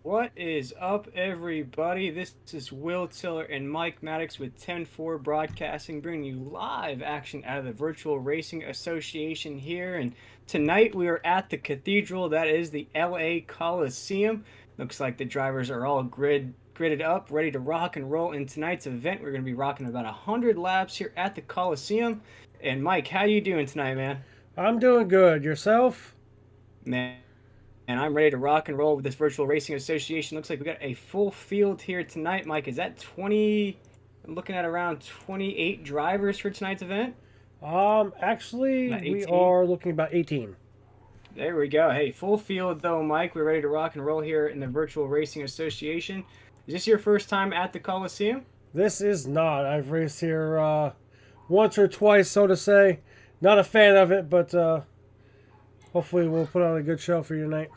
What is up, everybody? This is Will Tiller and Mike Maddox with 10-4 Broadcasting, bringing you live action out of the Virtual Racing Association here. And tonight we are at the Cathedral, that is the LA Coliseum. Looks like the drivers are all gridded up, ready to rock and roll in tonight's event. We're going to be rocking about 100 laps here at the Coliseum. And Mike, how you doing tonight, man? I'm doing good. Yourself? Man, and I'm ready to rock and roll with this Virtual Racing Association. Looks like we got a full field here tonight, Mike. Is that 20? I'm looking at around 28 drivers for tonight's event. Actually, About we 18. are looking about 18. There we go. Hey, full field though, Mike. We're ready to rock and roll here in the Virtual Racing Association. Is this your first time at the Coliseum? This is not. I've raced here once or twice, so to say. Not a fan of it, but hopefully we'll put on a good show for you tonight.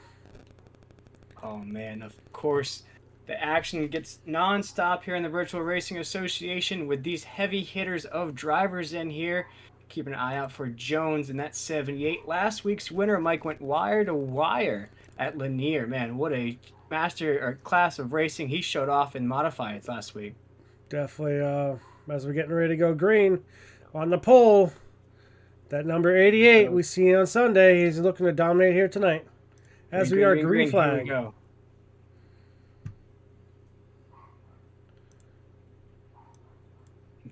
Oh man, of course. The action gets non-stop here in the Virtual Racing Association with these heavy hitters of drivers in here. Keep an eye out for Jones in that 78. Last week's winner, Mike, went wire to wire at Lanier. Man, what a master or class of racing he showed off in modifieds last week. Definitely, as we're getting ready to go green on the pole, that number 88 we see on Sunday, he's looking to dominate here tonight. As Green, we green, are green, green green. Here we flag. go.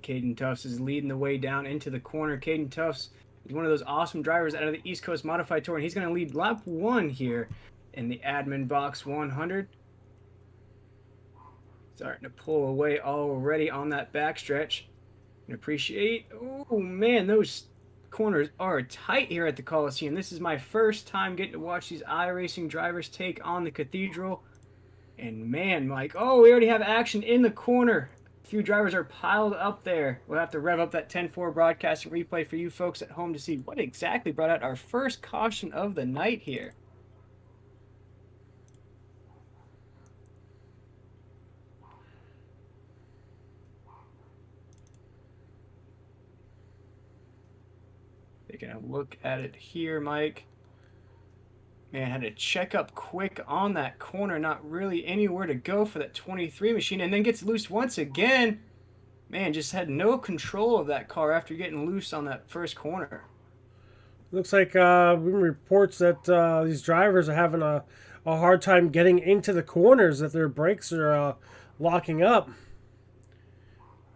Caden Tufts is leading the way down into the corner. Caden Tufts is one of those awesome drivers out of the East Coast Modified Tour, and he's going to lead lap one here in the AdminBoxx 100. Starting to pull away already on that backstretch. And appreciate. Oh man, those corners are tight here at the Coliseum. This is my first time getting to watch these iRacing drivers take on the Cathedral. And man, Mike, oh, we already have action in the corner. A few drivers are piled up there. We'll have to rev up that 10-4 broadcasting replay for you folks at home to see what exactly brought out our first caution of the night here. Taking a look at it here, Mike. Man, had to check up quick on that corner. Not really anywhere to go for that 23 machine. And then gets loose once again. Man, just had no control of that car after getting loose on that first corner. Looks like reports that these drivers are having a hard time getting into the corners, that their brakes are locking up.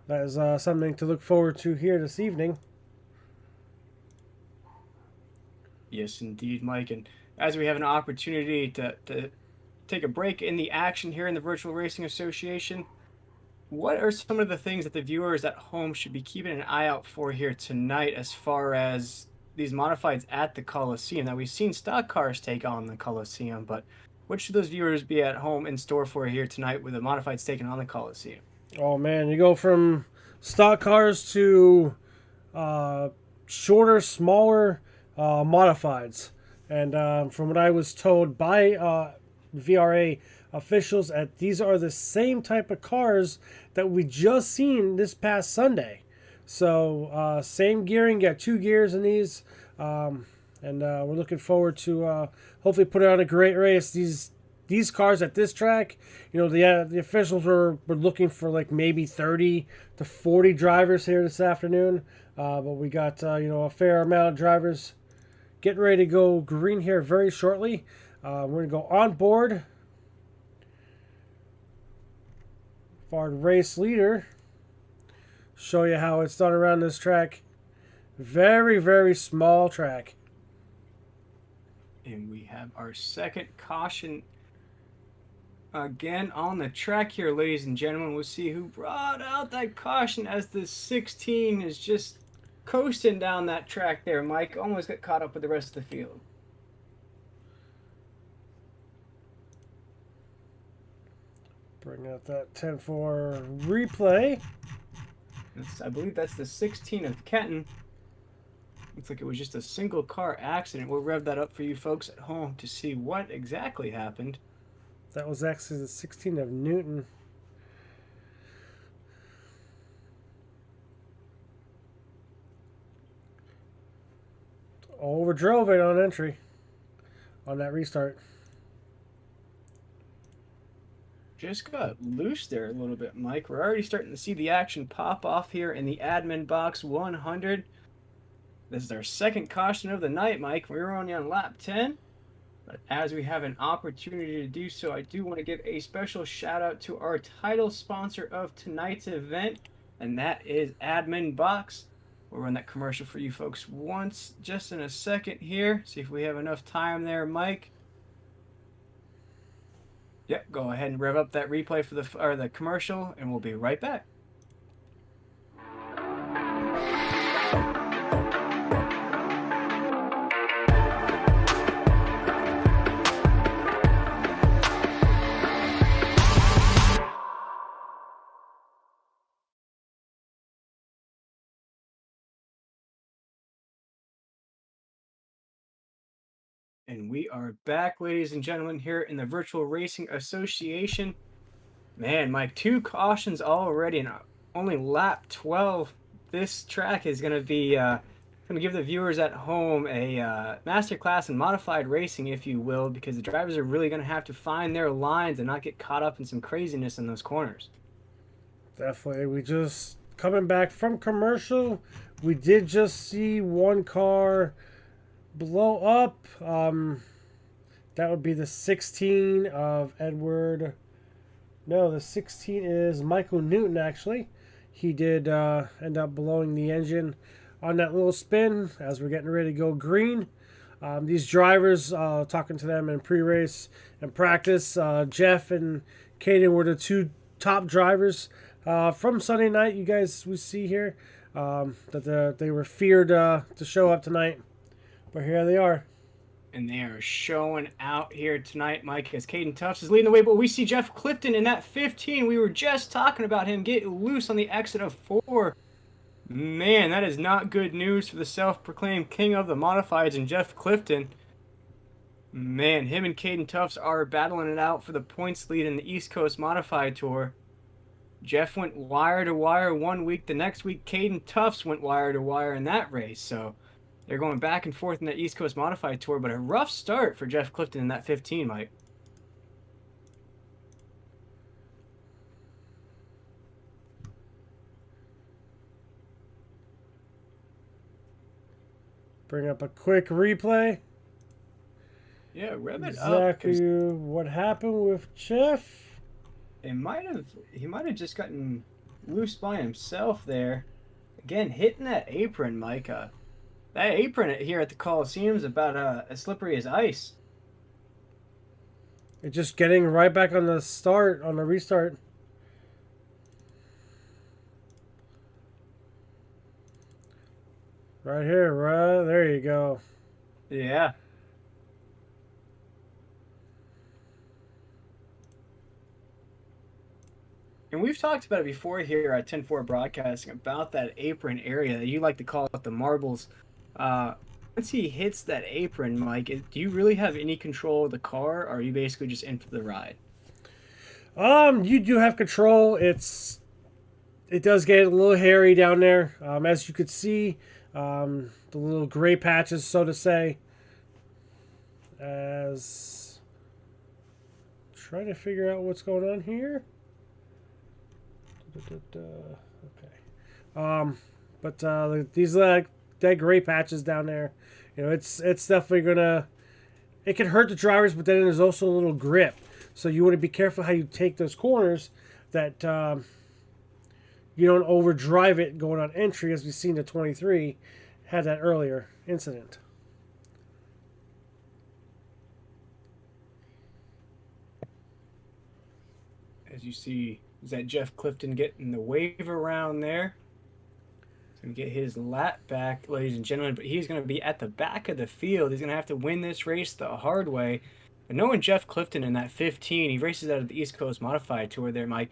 That is something to look forward to here this evening. Yes, indeed, Mike. And as we have an opportunity to take a break in the action here in the Virtual Racing Association, what are some of the things that the viewers at home should be keeping an eye out for here tonight as far as these modifieds at the Coliseum? Now, we've seen stock cars take on the Coliseum, but what should those viewers be at home in store for here tonight with the modifieds taking on the Coliseum? Oh man, you go from stock cars to uh, shorter, smaller modifieds, and from what I was told by VRA officials, that these are the same type of cars that we just seen this past Sunday. So same gearing, got two gears in these, and we're looking forward to hopefully put on a great race. These cars at this track, the officials were looking for like maybe 30 to 40 drivers here this afternoon, but we got a fair amount of drivers getting ready to go green here very shortly. We're going to go on board for our race leader. Show you how it's done around this track. Very, very small track. And we have our second caution again on the track here, ladies and gentlemen. We'll see who brought out that caution as the 16 is just coasting down that track there. Mike almost got caught up with the rest of the field. Bring out that 10-4 replay. I believe that's the 16 of Kenton. Looks like it was just a single car accident. We'll rev that up for you folks at home to see what exactly happened. That was actually the 16 of Newton. Overdrove it on entry on that restart. just got loose there a little bit, Mike. We're already starting to see the action pop off here in the AdminBoxx 100. This is our second caution of the night, Mike. We were only on lap 10. But as we have an opportunity to do so, I do want to give a special shout out to our title sponsor of tonight's event, and that is AdminBoxx. We'll run that commercial for you folks once, just in a second here. See if we have enough time there, Mike. Yep, go ahead and rev up that replay for the commercial, and we'll be right back. And we are back, ladies and gentlemen, here in the Virtual Racing Association. Man, Mike, 2 cautions already, and only lap 12. This track is going to be going to give the viewers at home a masterclass in modified racing, if you will, because the drivers are really going to have to find their lines and not get caught up in some craziness in those corners. Definitely. We just coming back from commercial. We did just see one car blow up. That would be the 16 of Edward. No, the 16 is Michael Newton, actually. He did end up blowing the engine on that little spin as we're getting ready to go green. These drivers, talking to them in pre-race and practice, Jeff and Caden were the 2 top drivers from Sunday night. You guys, we see here that they were feared to show up tonight. But here they are. And they are showing out here tonight, Mike, as Caden Tufts is leading the way. But we see Jeff Clifton in that 15. We were just talking about him getting loose on the exit of 4. Man, that is not good news for the self-proclaimed king of the modifieds and Jeff Clifton. Man, him and Caden Tufts are battling it out for the points lead in the East Coast Modified Tour. Jeff went wire to wire one week. The next week, Caden Tufts went wire to wire in that race. So they're going back and forth in that East Coast Modified Tour, but a rough start for Jeff Clifton in that 15, Mike. Bring up a quick replay. Yeah, rev it up. Exactly what happened with Jeff. He might have just gotten loose by himself there. Again, hitting that apron, Mike. That apron here at the Coliseum is about as slippery as ice. It's just getting right back on the start, on the restart. Right here, right there you go. Yeah. And we've talked about it before here at 10-4 Broadcasting about that apron area that you like to call it the marbles. Once he hits that apron, Mike, do you really have any control of the car, or are you basically just in for the ride? You do have control. It does get a little hairy down there, as you could see, the little gray patches, so to say. As trying to figure out what's going on here. Okay. But these that gray patches down there, you know, it's definitely gonna. It can hurt the drivers, but then there's also a little grip. So you want to be careful how you take those corners, that you don't overdrive it going on entry, as we've seen the 23 had that earlier incident. As you see, is that Jeff Clifton getting the wave around there? He's going to get his lap back, ladies and gentlemen, but he's going to be at the back of the field. He's going to have to win this race the hard way. But knowing Jeff Clifton in that 15, he races out of the East Coast Modified Tour there, Mike.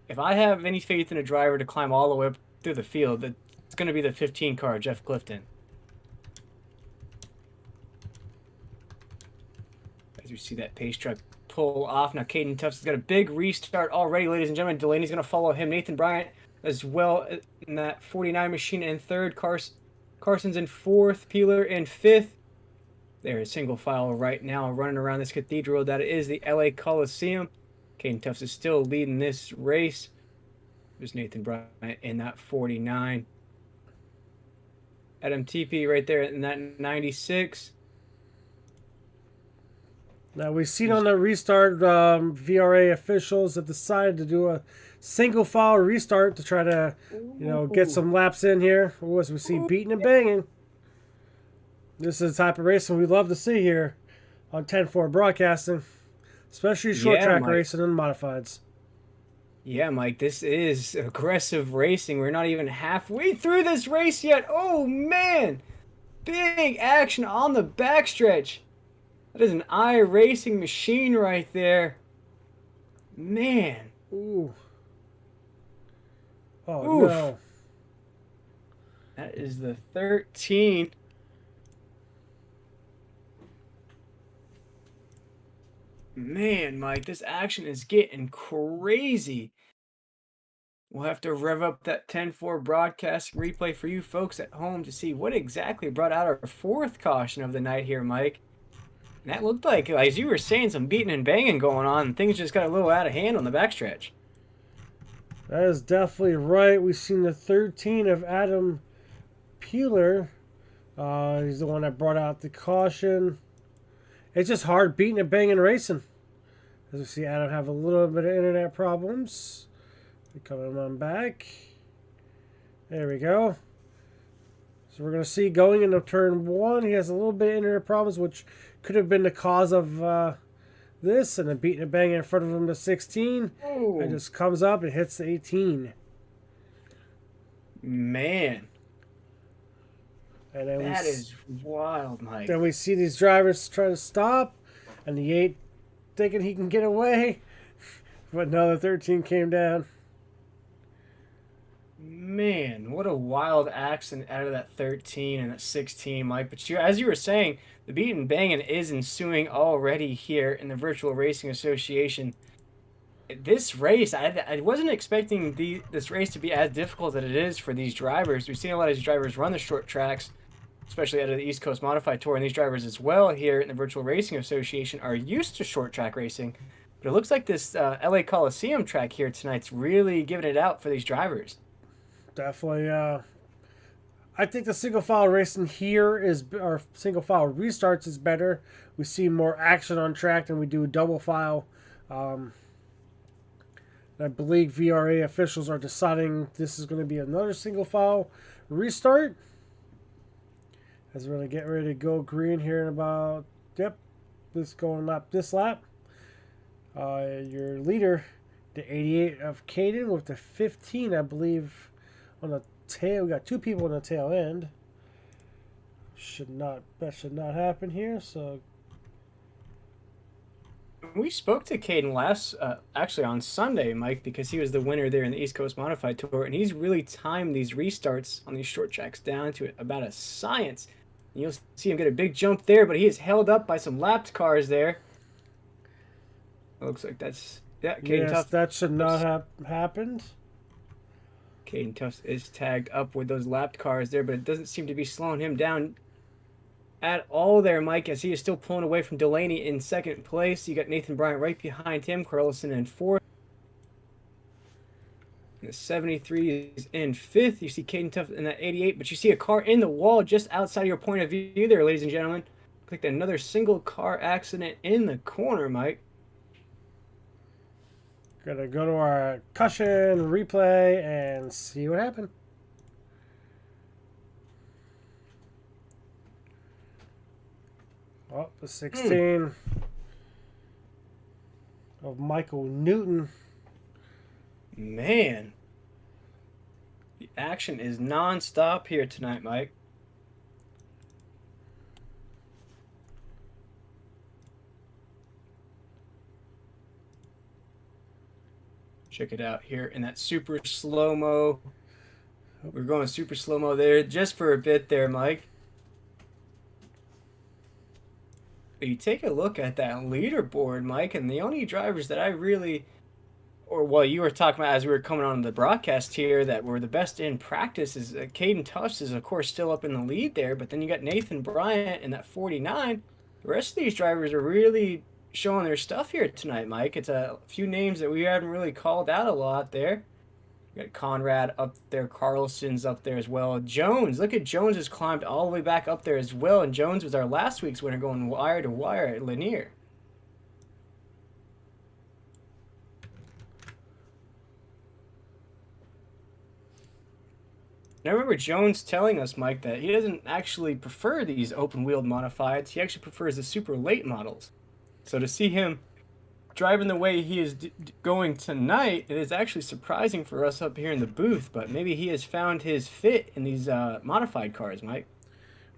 If I have any faith in a driver to climb all the way up through the field, it's going to be the 15 car, Jeff Clifton. As you see that pace truck pull off. Now Caden Tufts has got a big restart already, ladies and gentlemen. Delaney's going to follow him. Nathan Bryant as well in that 49 machine in third. Carson's in fourth. Peeler in fifth. They're single file right now running around this cathedral that is the LA Coliseum. Caden Tufts is still leading this race. There's Nathan Bryant in that 49. Adam TP right there in that 96. Now we've seen on the restart, VRA officials have decided to do a single file restart to try to, get some laps in here. As we see beating and banging. This is the type of racing we love to see here on 10-4 broadcasting, especially short track racing and modifieds. Yeah, Mike, this is aggressive racing. We're not even halfway through this race yet. Oh, man. Big action on the backstretch. That is an iRacing machine right there. Man. Ooh. Oh, Oof. no. That is the 13. Man, Mike, this action is getting crazy. We'll have to rev up that 10-4 broadcasting replay for you folks at home to see what exactly brought out our fourth caution of the night here, Mike. And that looked like, as you were saying, some beating and banging going on. Things just got a little out of hand on the backstretch. That is definitely right. We've seen the 13 of Adam Peeler. He's the one that brought out the caution. It's just hard beating and banging racing. As we see Adam have a little bit of internet problems. We're coming on back. There we go. So we're going to see going into turn 1, he has a little bit of internet problems, which could have been the cause of this. And then beating and banging in front of him to 16. Ooh. It just comes up and hits the 18. Man. And then that is wild, Mike. Then we see these drivers try to stop, and the 8 thinking he can get away, but no, the 13 came down. Man, what a wild accident out of that 13 and that 16, Mike. But as you were saying, the beating and banging is ensuing already here in the Virtual Racing Association. This race, I wasn't expecting this race to be as difficult as it is for these drivers. We've seen a lot of these drivers run the short tracks, especially out of the East Coast Modified Tour, and these drivers as well here in the Virtual Racing Association are used to short track racing. But it looks like this LA Coliseum track here tonight's really giving it out for these drivers. Definitely. I think the single file racing here or single file restarts is better. We see more action on track than we do double file. I believe VRA officials are deciding this is going to be another single file restart. As we're going to get ready to go green here in about, this lap. Your leader, the 88 of Caden with the 15, I believe, on the tail. We got 2 people on the tail end. That should not happen here. So we spoke to Caden actually on Sunday, Mike, because he was the winner there in the East Coast Modified Tour, and he's really timed these restarts on these short tracks down to about a science. And you'll see him get a big jump there, but he is held up by some lapped cars there. It looks like that's Caden Tufts. That should not have happened. Caden Tufts is tagged up with those lapped cars there, but it doesn't seem to be slowing him down at all there, Mike, as he is still pulling away from Delaney in second place. You got Nathan Bryant right behind him, Carlson in fourth. The 73 is in fifth. You see Caden Tufts in that 88, but you see a car in the wall just outside of your point of view there, ladies and gentlemen. Click another single car accident in the corner, Mike. Gonna go to our caution replay and see what happened. Oh, the 16 of Michael Newton. Man. The action is non-stop here tonight, Mike. Check it out here in that super slow-mo. We're going super slow-mo there just for a bit there, Mike. You take a look at that leaderboard, Mike, and the only drivers that I really, you were talking about as we were coming on the broadcast here that were the best in practice is Caden Tufts is, of course, still up in the lead there, but then you got Nathan Bryant in that 49. The rest of these drivers are really showing their stuff here tonight, Mike. It's a few names that we haven't really called out a lot there. We got Conrad up there, Carlson's up there as well. Jones, look at Jones has climbed all the way back up there as well. And Jones was our last week's winner going wire to wire at Lanier. And I remember Jones telling us, Mike, that he doesn't actually prefer these open-wheeled modifieds. He actually prefers the super late models. So to see him driving the way he is going tonight, it is actually surprising for us up here in the booth. But maybe he has found his fit in these modified cars, Mike.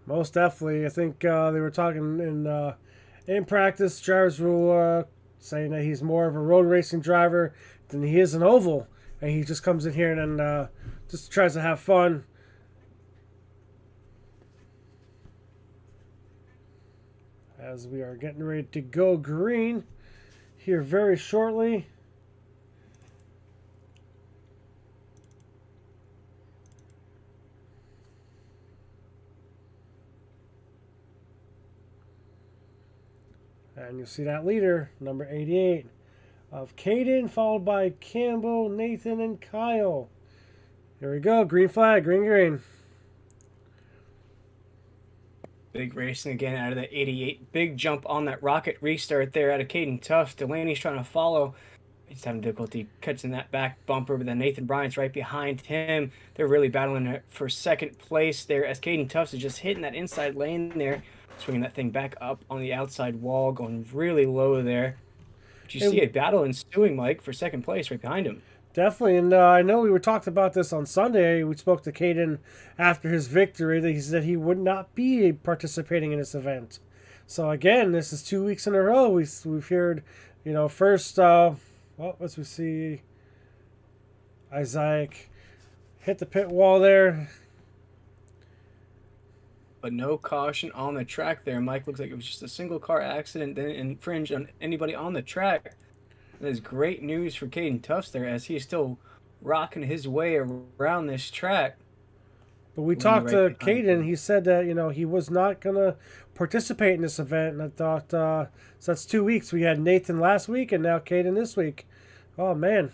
Most definitely. I think they were talking in practice. Drivers were saying that he's more of a road racing driver than he is an oval, and he just comes in here and just tries to have fun. As we are getting ready to go green here very shortly. And you'll see that leader, number 88, of Caden, followed by Campbell, Nathan, and Kyle. Here we go. Green flag. Green, green. Big racing again out of the 88. Big jump on that rocket restart there out of Caden Tuff. Delaney's trying to follow. He's having difficulty catching that back bumper, but then Nathan Bryant's right behind him. They're really battling for second place there as Caden Tuffs is just hitting that inside lane there, swinging that thing back up on the outside wall, going really low there. But you see a battle ensuing, Mike, for second place right behind him. Definitely, and I know we were talked about this on Sunday. We spoke to Caden after his victory that he said he would not be participating in this event. So again, this is 2 weeks in a row. We've heard, first, well, let's see, Isaac hit the pit wall there. But no caution on the track there, Mike. Looks like it was just a single car accident, didn't infringe on anybody on the track. That is great news for Caden Tufts there as he's still rocking his way around this track. But we talked to Caden. He said that, he was not going to participate in this event. And I thought, so that's 2 weeks. We had Nathan last week and now Caden this week. Oh, man.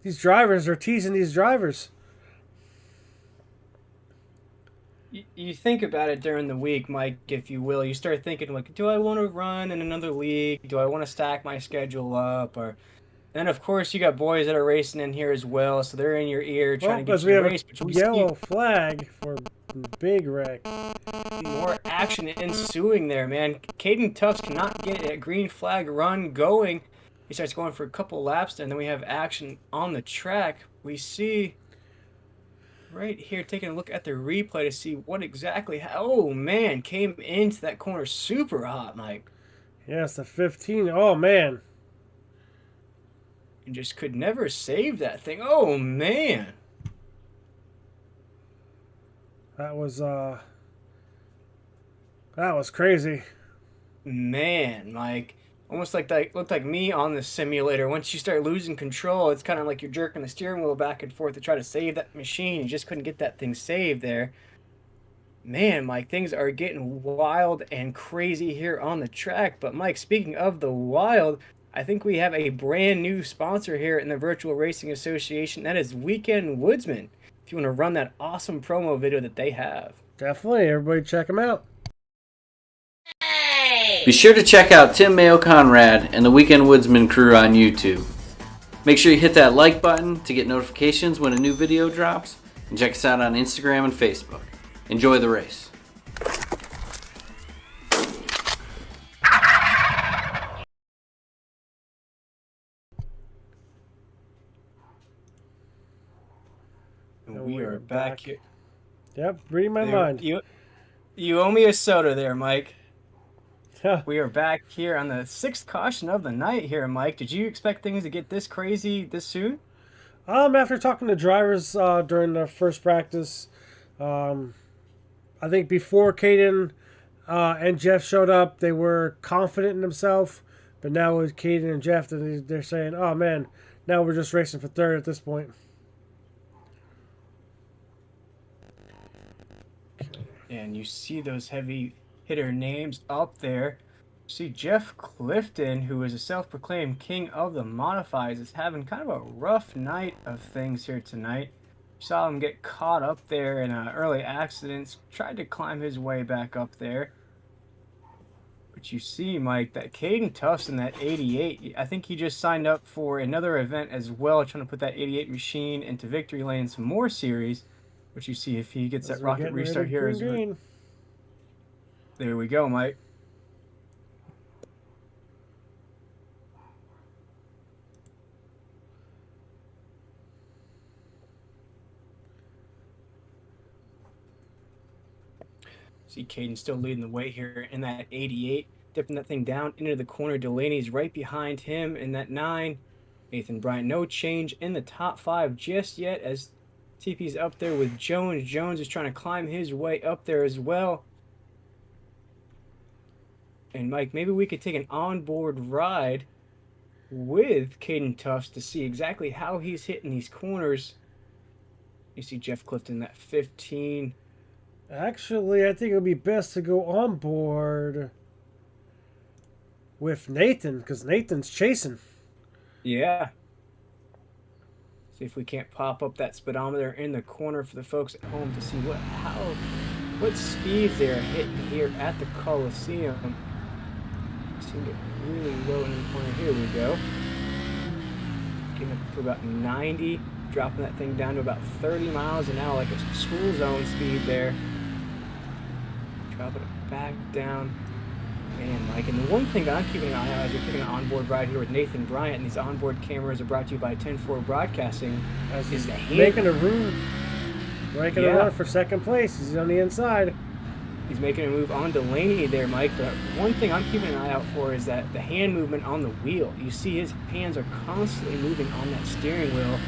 These drivers are teasing these drivers. You think about it during the week, Mike, if you will. You start thinking, like, do I want to run in another league? Do I want to stack my schedule up? Or then, of course, you got boys that are racing in here as well, so they're in your ear trying to get you to race. But we have a yellow flag for big wreck. More action ensuing there, man. Caden Tufts cannot get a green flag run going. He starts going for a couple laps, and then we have action on the track. We see right here, taking a look at the replay to see what exactly. Oh man, came into that corner super hot, Mike. Yes, the 15. Oh man, and just could never save that thing. Oh man, that was crazy. Man, Mike. Almost like that looked like me on the simulator. Once you start losing control, it's kind of like you're jerking the steering wheel back and forth to try to save that machine. You just couldn't get that thing saved there. Man, Mike, things are getting wild and crazy here on the track. But Mike, speaking of the wild, I think we have a brand new sponsor here in the Virtual Racing Association. That is Weekend Woodsman. If you want to run that awesome promo video that they have. Definitely, everybody check them out. Be sure to check out Tim Mayo Conrad and the Weekend Woodsman crew on YouTube. Make sure you hit that like button to get notifications when a new video drops, and check us out on Instagram and Facebook. Enjoy the race. And we are back here. Yep, reading my mind. You owe me a soda there, Mike. We are back here on the 6th caution of the night here, Mike. Did you expect things to get this crazy this soon? After talking to drivers during the first practice, I think before Caden and Jeff showed up, they were confident in themselves. But now with Caden and Jeff, they're saying, oh man, now we're just racing for third at this point. And you see those heavy hitter names up there. See, Jeff Clifton, who is a self-proclaimed king of the modifieds, is having kind of a rough night of things here tonight. Saw him get caught up there in early accidents, tried to climb his way back up there. But you see, Mike, that Caden Tufts in that 88, I think he just signed up for another event as well, trying to put that 88 machine into victory lane in some more series. But you see if he gets As that we're rocket getting restart ready here. for green. There we go, Mike. See Caden still leading the way here in that 88, dipping that thing down into the corner. Delaney's right behind him in that 9. Nathan Bryant, no change in the top 5 just yet as TP's up there with Jones. Jones is trying to climb his way up there as well. And Mike, maybe we could take an onboard ride with Caden Tufts to see exactly how he's hitting these corners. You see Jeff Clifton, that 15. Actually, I think it would be best to go on board with Nathan, because Nathan's chasing. Yeah. See if we can't pop up that speedometer in the corner for the folks at home to see what speeds they're hitting here at the Coliseum. Seem to get really low in the corner. Here we go. Getting up to about 90, dropping that thing down to about 30 miles an hour, like a school zone speed there. Dropping it back down. Man, Mike, and the one thing that I'm keeping an eye on as we're taking an onboard ride here with Nathan Bryant, and these onboard cameras are brought to you by 10-4 Broadcasting, is the hand. Making a room. Making a run for second place. He's on the inside. He's making a move on Delaney there, Mike. But one thing I'm keeping an eye out for is that the hand movement on the wheel. You see his hands are constantly moving on that steering wheel.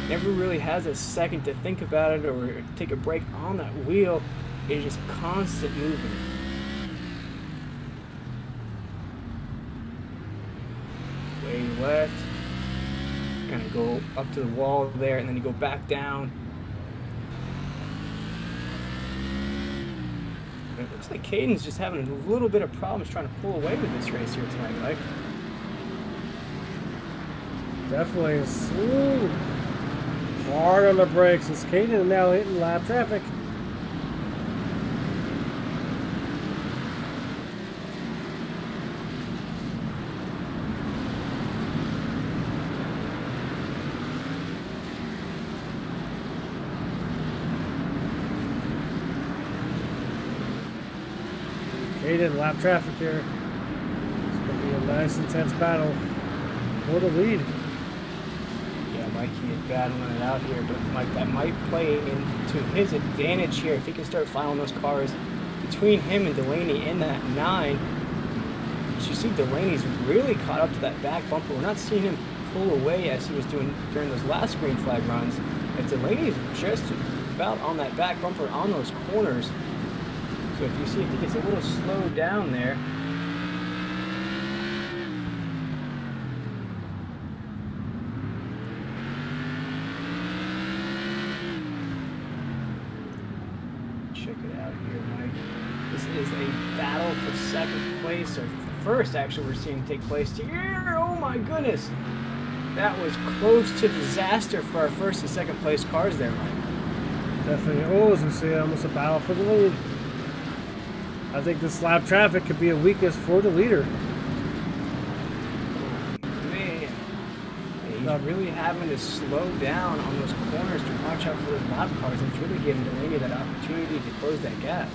Never really has a second to think about it or take a break on that wheel. It's just constant movement. Way left. Kind of go up to the wall there, and then you go back down. It looks like Caden's just having a little bit of problems trying to pull away with this race here tonight, Mike. Definitely is hard on the brakes as Caden now hitting lap traffic. Caden, lap traffic here. It's going to be a nice, intense battle for the lead. Yeah, Mike, he is battling it out here, but Mike, that might play into his advantage here if he can start filing those cars between him and Delaney in that 9. But you see Delaney's really caught up to that back bumper. We're not seeing him pull away as he was doing during those last green flag runs. And Delaney's just about on that back bumper on those corners. So if you see if he gets a little slowed down there. Check it out here, Mike. This is a battle for second place, or first actually we're seeing take place here. Oh my goodness. That was close to disaster for our first and second place cars there, Mike. Definitely. Oh, as we see, almost a battle for the lead. I think this lap traffic could be a weakness for the leader. Man, he's really having to slow down on those corners to watch out for those lap cars, and it's really giving Delaney that opportunity to close that gap.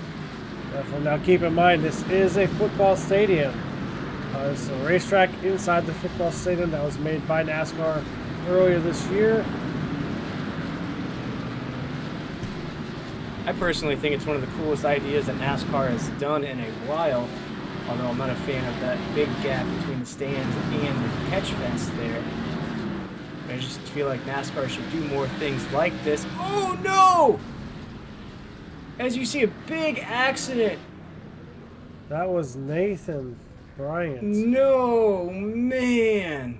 Definitely. Now keep in mind, this is a football stadium. It's a racetrack inside the football stadium that was made by NASCAR earlier this year. I personally think it's one of the coolest ideas that NASCAR has done in a while, although I'm not a fan of that big gap between the stands and the catch fence there. I just feel like NASCAR should do more things like this. Oh no! As you see, a big accident. That was Nathan Bryant. No, man.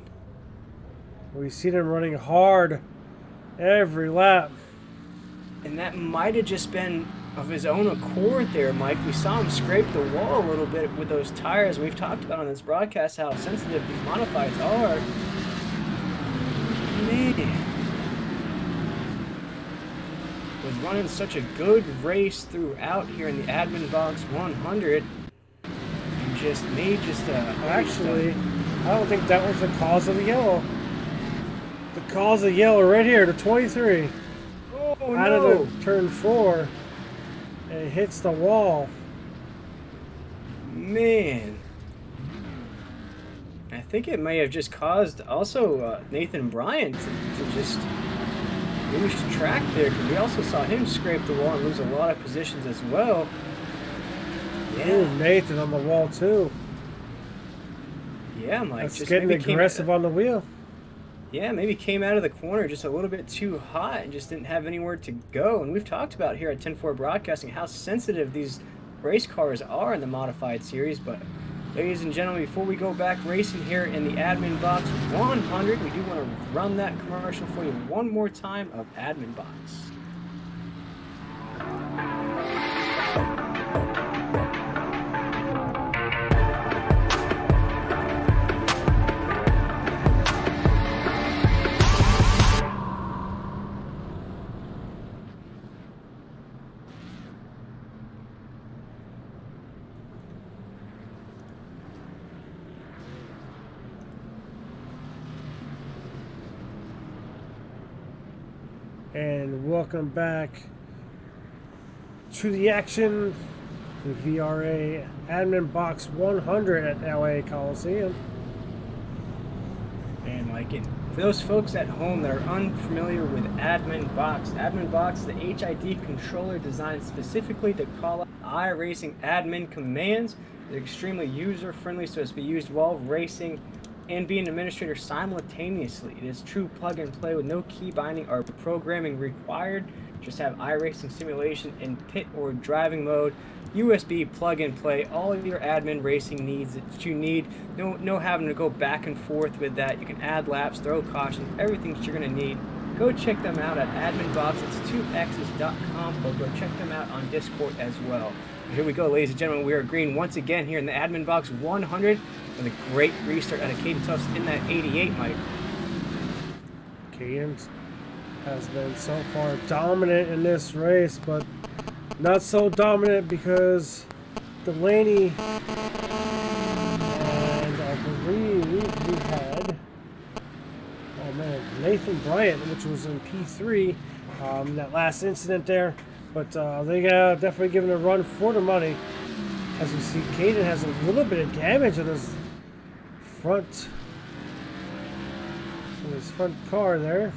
We've seen him running hard every lap. And that might have just been of his own accord there, Mike. We saw him scrape the wall a little bit with those tires. We've talked about on this broadcast how sensitive these modifieds are. Man. Was running such a good race throughout here in the AdminBoxx 100. And just made Actually, I don't think that was the cause of the yellow. The cause of the yellow right here, the 23. Oh, Out no. of the turn 4. And it hits the wall. Man. I think it may have just caused also Nathan Bryant to just lose track there, because we also saw him scrape the wall and lose a lot of positions as well. Ooh, Nathan on the wall too. Yeah, Mike. That's just getting maybe aggressive on the wheel. Yeah, maybe came out of the corner just a little bit too hot and just didn't have anywhere to go. And we've talked about here at 10-4 Broadcasting how sensitive these race cars are in the modified series. But ladies and gentlemen, before we go back racing here in the AdminBoxx 100, we do want to run that commercial for you one more time of AdminBoxx. And welcome back to the action. The VRA AdminBoxx 100 at LA Coliseum. And Mike, and for those folks at home that are unfamiliar with AdminBoxx, AdminBoxx is the HID controller designed specifically to call out iRacing admin commands. It's extremely user-friendly, so it's to be used while racing and be an administrator simultaneously. It is true plug and play with no key binding or programming required. Just have iRacing simulation in pit or driving mode. USB plug and play all of your admin racing needs that you need. No having to go back and forth with that. You can add laps, throw cautions, everything that you're going to need. Go check them out at AdminBoxx. It's 2x's.com, or go check them out on Discord as well. Here we go, ladies and gentlemen. We are green once again here in the AdminBoxx 100 with a great restart out of Caden Tufts in that 88, Mike. Caden has been so far dominant in this race, but not so dominant because Delaney and I believe we had, oh man, Nathan Bryant, which was in P3, that last incident there. But they definitely given a run for the money. As you see, Caden has a little bit of damage on his front car there.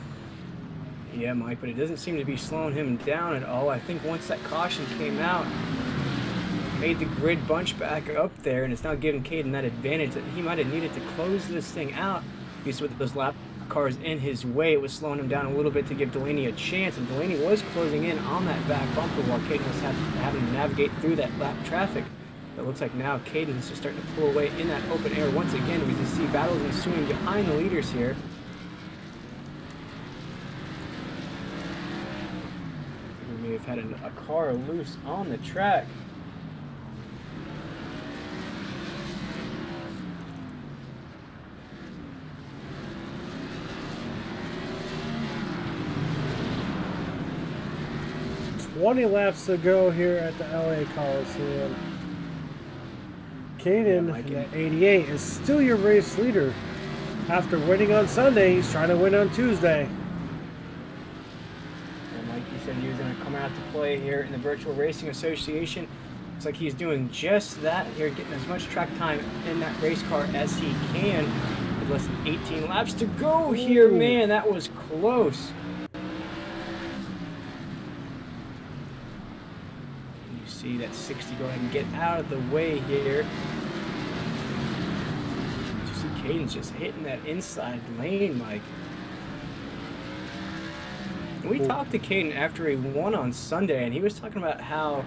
Yeah, Mike, but it doesn't seem to be slowing him down at all. I think once that caution came out, made the grid bunch back up there, and it's now giving Caden that advantage that he might have needed to close this thing out. Because with those lap cars in his way, it was slowing him down a little bit to give Delaney a chance, and Delaney was closing in on that back bumper while Caden was having to navigate through that lap traffic. It looks like now Caden is just starting to pull away in that open air once again. We just see battles ensuing behind the leaders here. We may have had a car loose on the track. "20 laps to go here at the LA Coliseum." Caden, in that 88, is still your race leader. After winning on Sunday, he's trying to win on Tuesday. And like you said, he was going to come out to play here in the Virtual Racing Association. Looks like he's doing just that here, getting as much track time in that race car as he can. With less than 18 laps to go here, man. That was close. See that 60 go ahead and get out of the way here. You see Caden's just hitting that inside lane, Mike. And we talked to Caden after he won on Sunday, and he was talking about how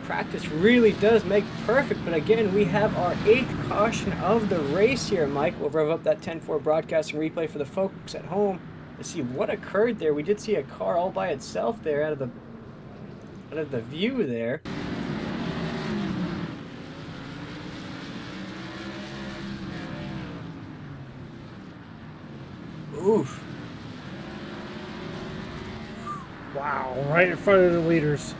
practice really does make perfect. But again, we have our 8th caution of the race here, Mike. We'll rev up that 10-4 broadcasting replay for the folks at home to see what occurred there. We did see a car all by itself there out of But of the view there. Oof. Wow, right in front of the leaders.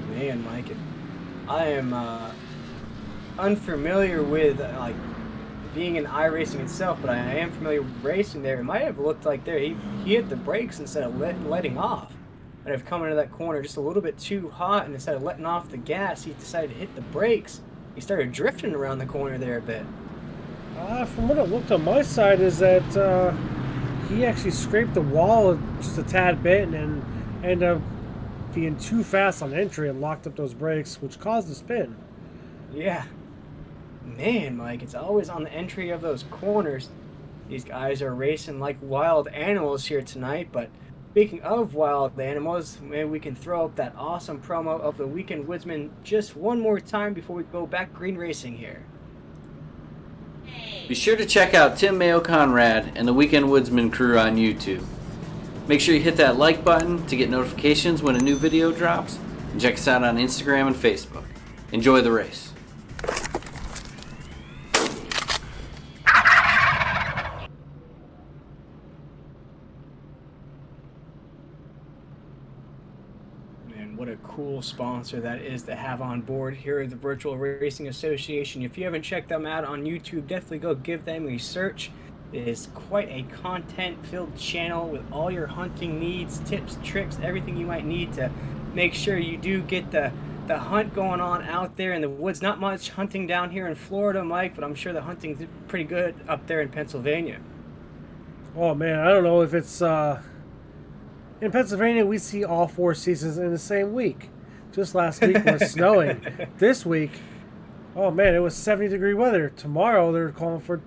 Man, Mike, I am unfamiliar with like being in iRacing itself, but I am familiar with racing there. It might have looked like there he hit the brakes instead of letting off. And have come into that corner just a little bit too hot, and instead of letting off the gas, he decided to hit the brakes. He started drifting around the corner there a bit. From what it looked on my side is that he actually scraped the wall just a tad bit and then ended up being too fast on entry and locked up those brakes, which caused the spin. Yeah. Man, Mike, it's always on the entry of those corners. These guys are racing like wild animals here tonight, but speaking of wild animals, maybe we can throw up that awesome promo of the Weekend Woodsman just one more time before we go back green racing here. Be sure to check out Tim Mayo Conrad and the Weekend Woodsman crew on YouTube. Make sure you hit that like button to get notifications when a new video drops, and check us out on Instagram and Facebook. Enjoy the race. What a cool sponsor that is to have on board here at the Virtual Racing Association. If you haven't checked them out on YouTube, definitely go give them a search. It is quite a content-filled channel with all your hunting needs, tips, tricks, everything you might need to make sure you do get the hunt going on out there in the woods. Not much hunting down here in Florida, Mike, but I'm sure the hunting's pretty good up there in Pennsylvania. Oh man, I don't know if it's in Pennsylvania, we see all 4 seasons in the same week. Just last week was snowing. This week, oh man, it was 70-degree weather. Tomorrow they're calling for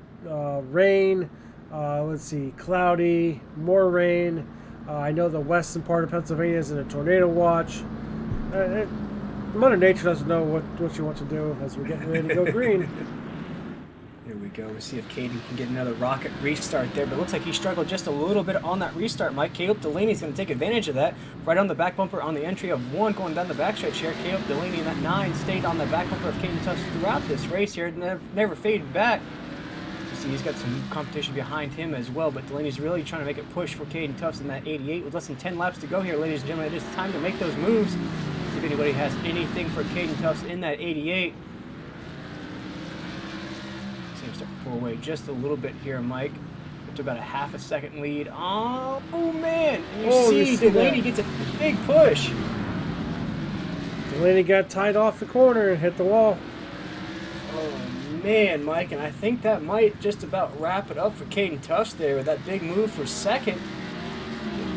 rain. Let's see, cloudy, more rain. I know the western part of Pennsylvania is in a tornado watch. Mother Nature doesn't know what she wants to do as we're getting ready to go green. Here we go. We'll see if Caden can get another rocket restart there, but it looks like he struggled just a little bit on that restart, Mike. Caleb Delaney's going to take advantage of that. Right on the back bumper on the entry of 1 going down the backstretch here. Caleb Delaney in that 9 stayed on the back bumper of Caden Tufts throughout this race here. Never faded back. You see he's got some competition behind him as well, but Delaney's really trying to make a push for Caden Tufts in that 88 with less than 10 laps to go here, ladies and gentlemen. It is time to make those moves. See if anybody has anything for Caden Tufts in that 88. Seems to pull away just a little bit here, Mike. Up to about a half a second lead. Oh man! And you see Delaney gets a big push. Delaney got tied off the corner and hit the wall. Oh man, Mike, and I think that might just about wrap it up for Caden Tufts there with that big move for second.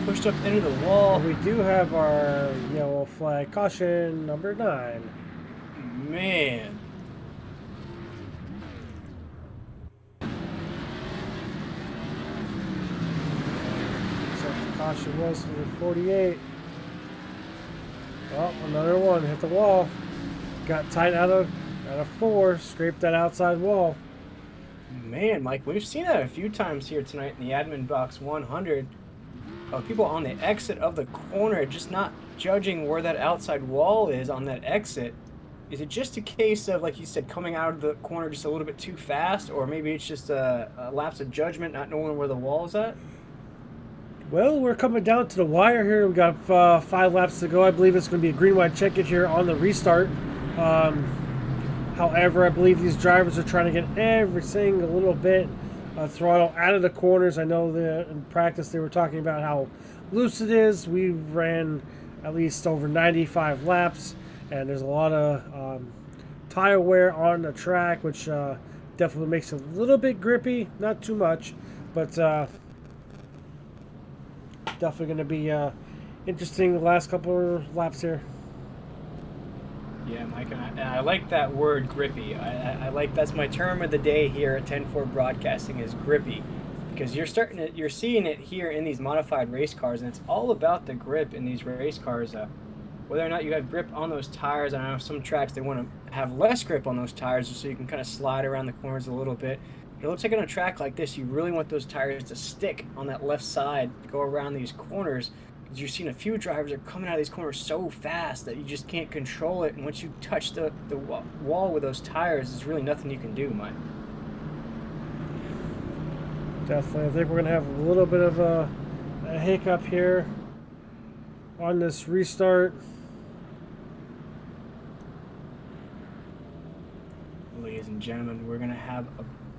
Pushed up into the wall. We do have our yellow flag caution number 9. Man. Caution was for 48. Oh, another one hit the wall. Got tight out of 4. Scraped that outside wall. Man, Mike, we've seen that a few times here tonight in the AdminBoxx 100. People on the exit of the corner just not judging where that outside wall is on that exit. Is it just a case of, like you said, coming out of the corner just a little bit too fast, or maybe it's just a lapse of judgment, not knowing where the wall is at? Well, we're coming down to the wire here. We've got 5 laps to go. I believe it's going to be a green-white check-it here on the restart. However, I believe these drivers are trying to get every single little bit throttle out of the corners. I know that in practice they were talking about how loose it is. We ran at least over 95 laps, and there's a lot of tire wear on the track, which definitely makes it a little bit grippy. Not too much, but definitely going to be interesting the last couple of laps here. Yeah, Mike, and I like that word, grippy. I like, that's my term of the day here at 10-4 Broadcasting, is grippy, because you're seeing it here in these modified race cars, and it's all about the grip in these race cars. Whether or not you have grip on those tires. I know some tracks they want to have less grip on those tires so you can kind of slide around the corners a little bit. But it looks like on a track like this, you really want those tires to stick on that left side, go around these corners, Because you're seeing a few drivers are coming out of these corners so fast that you just can't control it. And once you touch the wall with those tires, there's really nothing you can do, Mike. Definitely. I think we're going to have a little bit of a hiccup here on this restart. Ladies and gentlemen, we're going to have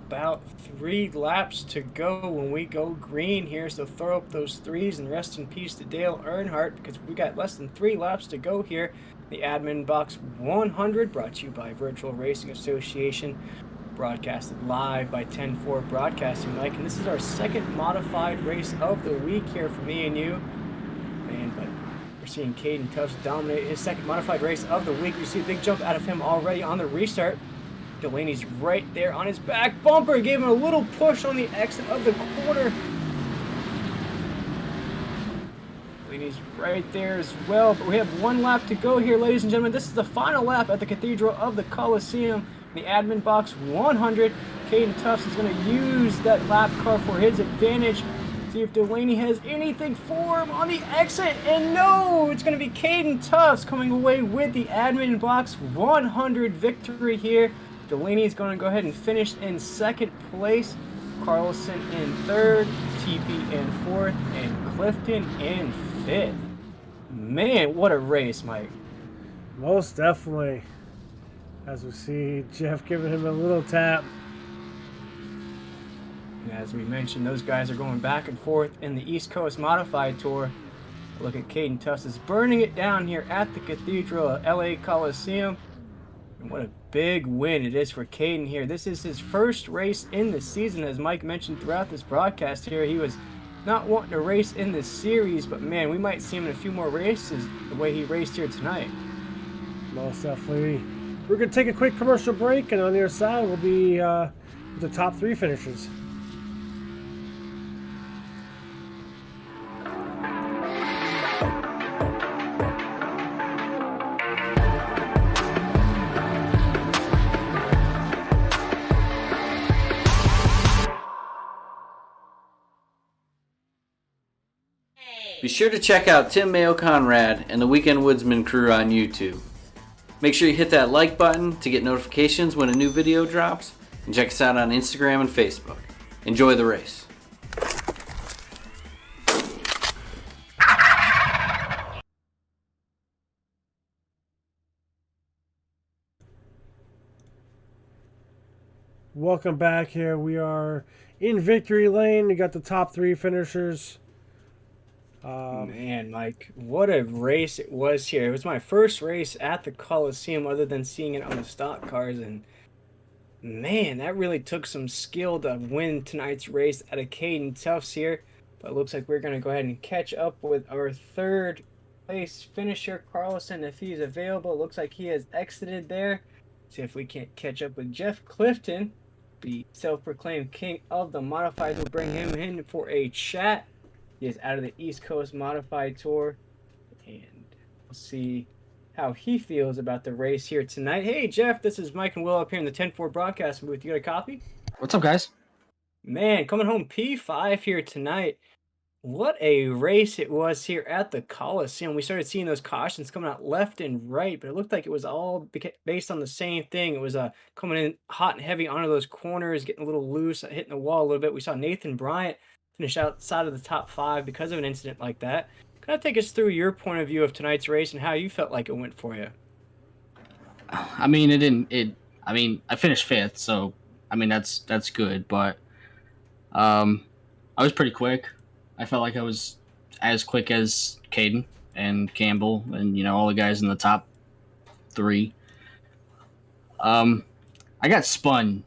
about 3 laps to go when we go green here. So throw up those 3s and rest in peace to Dale Earnhardt, because we got less than 3 laps to go here. The AdminBoxx 100 brought to you by Virtual Racing Association, broadcasted live by 10-4 Broadcasting, Mike. And this is our second modified race of the week here for me and you. Man, but we're seeing Caden Tufts dominate his second modified race of the week. We see a big jump out of him already on the restart. Delaney's right there on his back bumper. Gave him a little push on the exit of the corner. Delaney's right there as well. But we have 1 lap to go here, ladies and gentlemen. This is the final lap at the Cathedral of the Coliseum. The AdminBoxx 100. Caden Tufts is going to use that lap car for his advantage. See if Delaney has anything for him on the exit. And no, it's going to be Caden Tufts coming away with the AdminBoxx 100 victory here. Delaney is going to go ahead and finish in second place. Carlson in third, TP in fourth, and Clifton in fifth. Man, what a race, Mike. Most definitely. As we see Jeff giving him a little tap. And as we mentioned, those guys are going back and forth in the East Coast Modified Tour. Look at Caden Tufts is burning it down here at the Cathedral LA Coliseum. And what a big win it is for Caden here. This is his first race in the season. As Mike mentioned throughout this broadcast here, he was not wanting to race in this series, but man, we might see him in a few more races the way he raced here tonight. Most definitely. We're going to take a quick commercial break, and on the other side will be the top 3 finishers. Be sure to check out Tim Mayo Conrad and the Weekend Woodsman crew on YouTube. Make sure you hit that like button to get notifications when a new video drops, and check us out on Instagram and Facebook. Enjoy the race. Welcome back here. We are in victory lane. We got the top 3 finishers. Man, Mike, what a race it was here. It was my first race at the Coliseum other than seeing it on the stock cars, and man, that really took some skill to win tonight's race out of Caden Tufts here. But it looks like we're going to go ahead and catch up with our third place finisher, Carlson, if he's available. It looks like he has exited there. See if we can't catch up with Jeff Clifton, the self-proclaimed king of the modifieds. We'll bring him in for a chat. He is out of the East Coast Modified Tour, and we'll see how he feels about the race here tonight. Hey, Jeff, this is Mike and Will up here in the 10-4 broadcast booth. You got a copy? What's up, guys? Man, coming home P5 here tonight. What a race it was here at the Coliseum. We started seeing those cautions coming out left and right, but it looked like it was all based on the same thing. It was coming in hot and heavy onto those corners, getting a little loose, hitting the wall a little bit. We saw Nathan Bryant finish outside of the top 5 because of an incident like that. Kind of take us through your point of view of tonight's race and how you felt like it went for you. I mean, I finished 5th, so I mean that's good, but I was pretty quick. I felt like I was as quick as Caden and Campbell and all the guys in the top 3. I got spun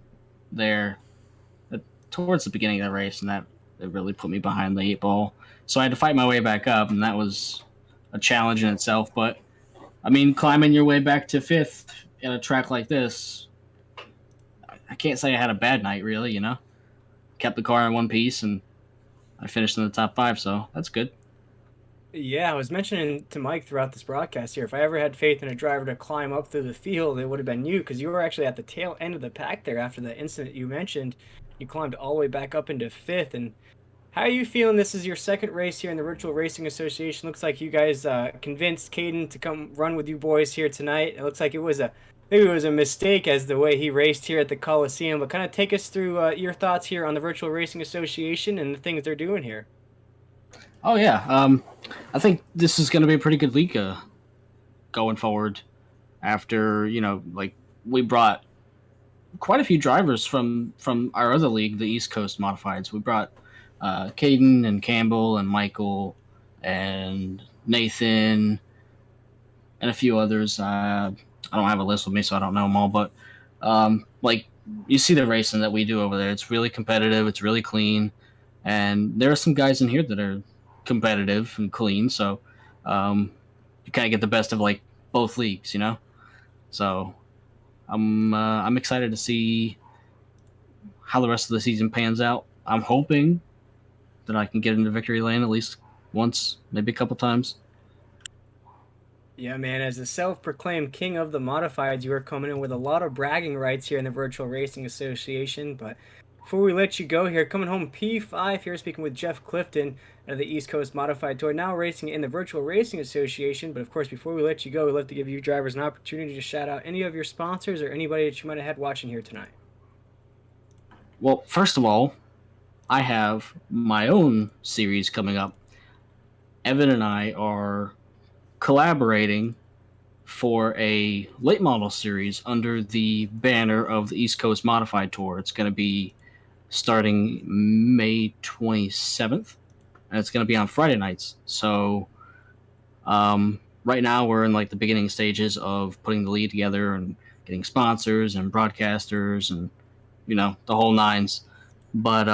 there towards the beginning of the race, and that really put me behind the 8 ball. So I had to fight my way back up, and that was a challenge in itself. But I mean, climbing your way back to 5th at a track like this, I can't say I had a bad night, really. Kept the car in one piece, and I finished in the top 5, so that's good. Yeah, I was mentioning to Mike throughout this broadcast here, if I ever had faith in a driver to climb up through the field, it would have been you, because you were actually at the tail end of the pack there after the incident you mentioned. You climbed all the way back up into 5th, and How are you feeling? This is your second race here in the Virtual Racing Association. Looks like you guys convinced Caden to come run with you boys here tonight. It looks like maybe it was a mistake as the way he raced here at the Coliseum. But kind of take us through your thoughts here on the Virtual Racing Association and the things they're doing here. Oh yeah, I think this is going to be a pretty good league going forward. After like we brought quite a few drivers from our other league, the East Coast Modifieds. We brought Caden and Campbell and Michael and Nathan and a few others. I don't have a list with me, so I don't know them all. But like you see the racing that we do over there, it's really competitive. It's really clean, and there are some guys in here that are competitive and clean. So you kind of get the best of like both leagues, So I'm excited to see how the rest of the season pans out. I'm hoping that I can get into victory lane at least once, maybe a couple times. Yeah, man, as the self-proclaimed king of the modifieds, you are coming in with a lot of bragging rights here in the Virtual Racing Association. But before we let you go here, coming home P5 here, speaking with Jeff Clifton of the East Coast Modified Tour, now racing in the Virtual Racing Association. But of course, before we let you go, we'd love to give you drivers an opportunity to shout out any of your sponsors or anybody that you might have had watching here tonight. Well, first of all, I have my own series coming up. Evan and I are collaborating for a late model series under the banner of the East Coast Modified Tour. It's going to be starting May 27th, and it's going to be on Friday nights. So right now we're in like the beginning stages of putting the lead together and getting sponsors and broadcasters and the whole nines. But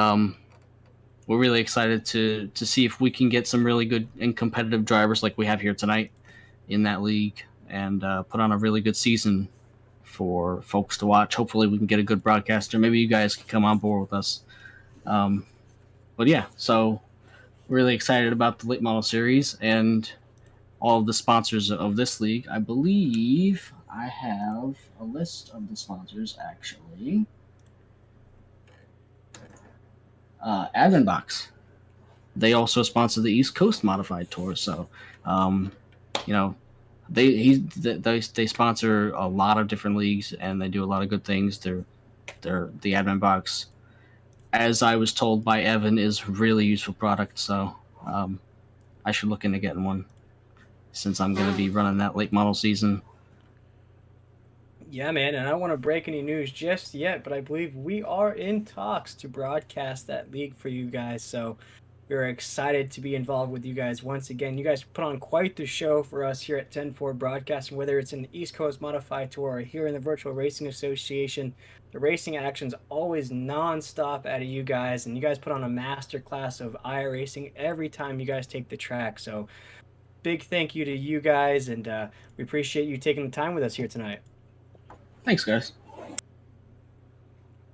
we're really excited to see if we can get some really good and competitive drivers like we have here tonight in that league and put on a really good season for folks to watch. Hopefully we can get a good broadcaster. Maybe you guys can come on board with us. But yeah, so really excited about the late model series and all of the sponsors of this league. I believe I have a list of the sponsors actually. AdminBoxx. They also sponsor the East Coast Modified Tour, so they sponsor a lot of different leagues and they do a lot of good things. They're the AdminBoxx, as I was told by Evan, is really useful product. So I should look into getting one since I'm going to be running that late model season. Yeah, man, and I don't want to break any news just yet, but I believe we are in talks to broadcast that league for you guys. So we're excited to be involved with you guys once again. You guys put on quite the show for us here at 10-4 Broadcasting, whether it's in the East Coast Modified Tour or here in the Virtual Racing Association. The racing action's always nonstop out of you guys, and you guys put on a master class of iRacing every time you guys take the track. So big thank you to you guys, and we appreciate you taking the time with us here tonight. Thanks, guys.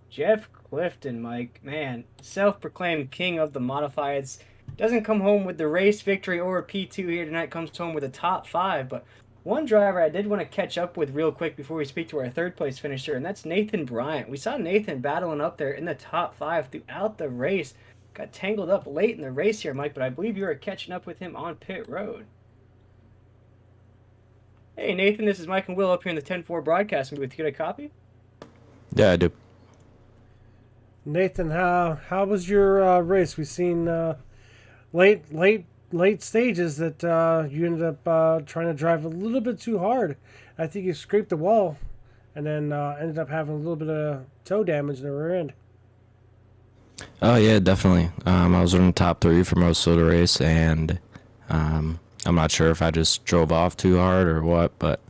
Jeff Clifton, Mike, man, self-proclaimed king of the modifieds, doesn't come home with the race victory or a P2 here tonight, comes home with a top 5, but one driver I did want to catch up with real quick before we speak to our third place finisher, and that's Nathan Bryant. We saw Nathan battling up there in the top 5 throughout the race, got tangled up late in the race here, Mike, but I believe you were catching up with him on pit road. Hey, Nathan, this is Mike and Will up here in the 10-4 broadcasting booth. You get a copy? Yeah, I do. Nathan, how was your race? We've seen late stages that you ended up trying to drive a little bit too hard. I think you scraped the wall and then ended up having a little bit of toe damage in the rear end. Oh, yeah, definitely. I was running top 3 for most of the race, and I'm not sure if I just drove off too hard or what, but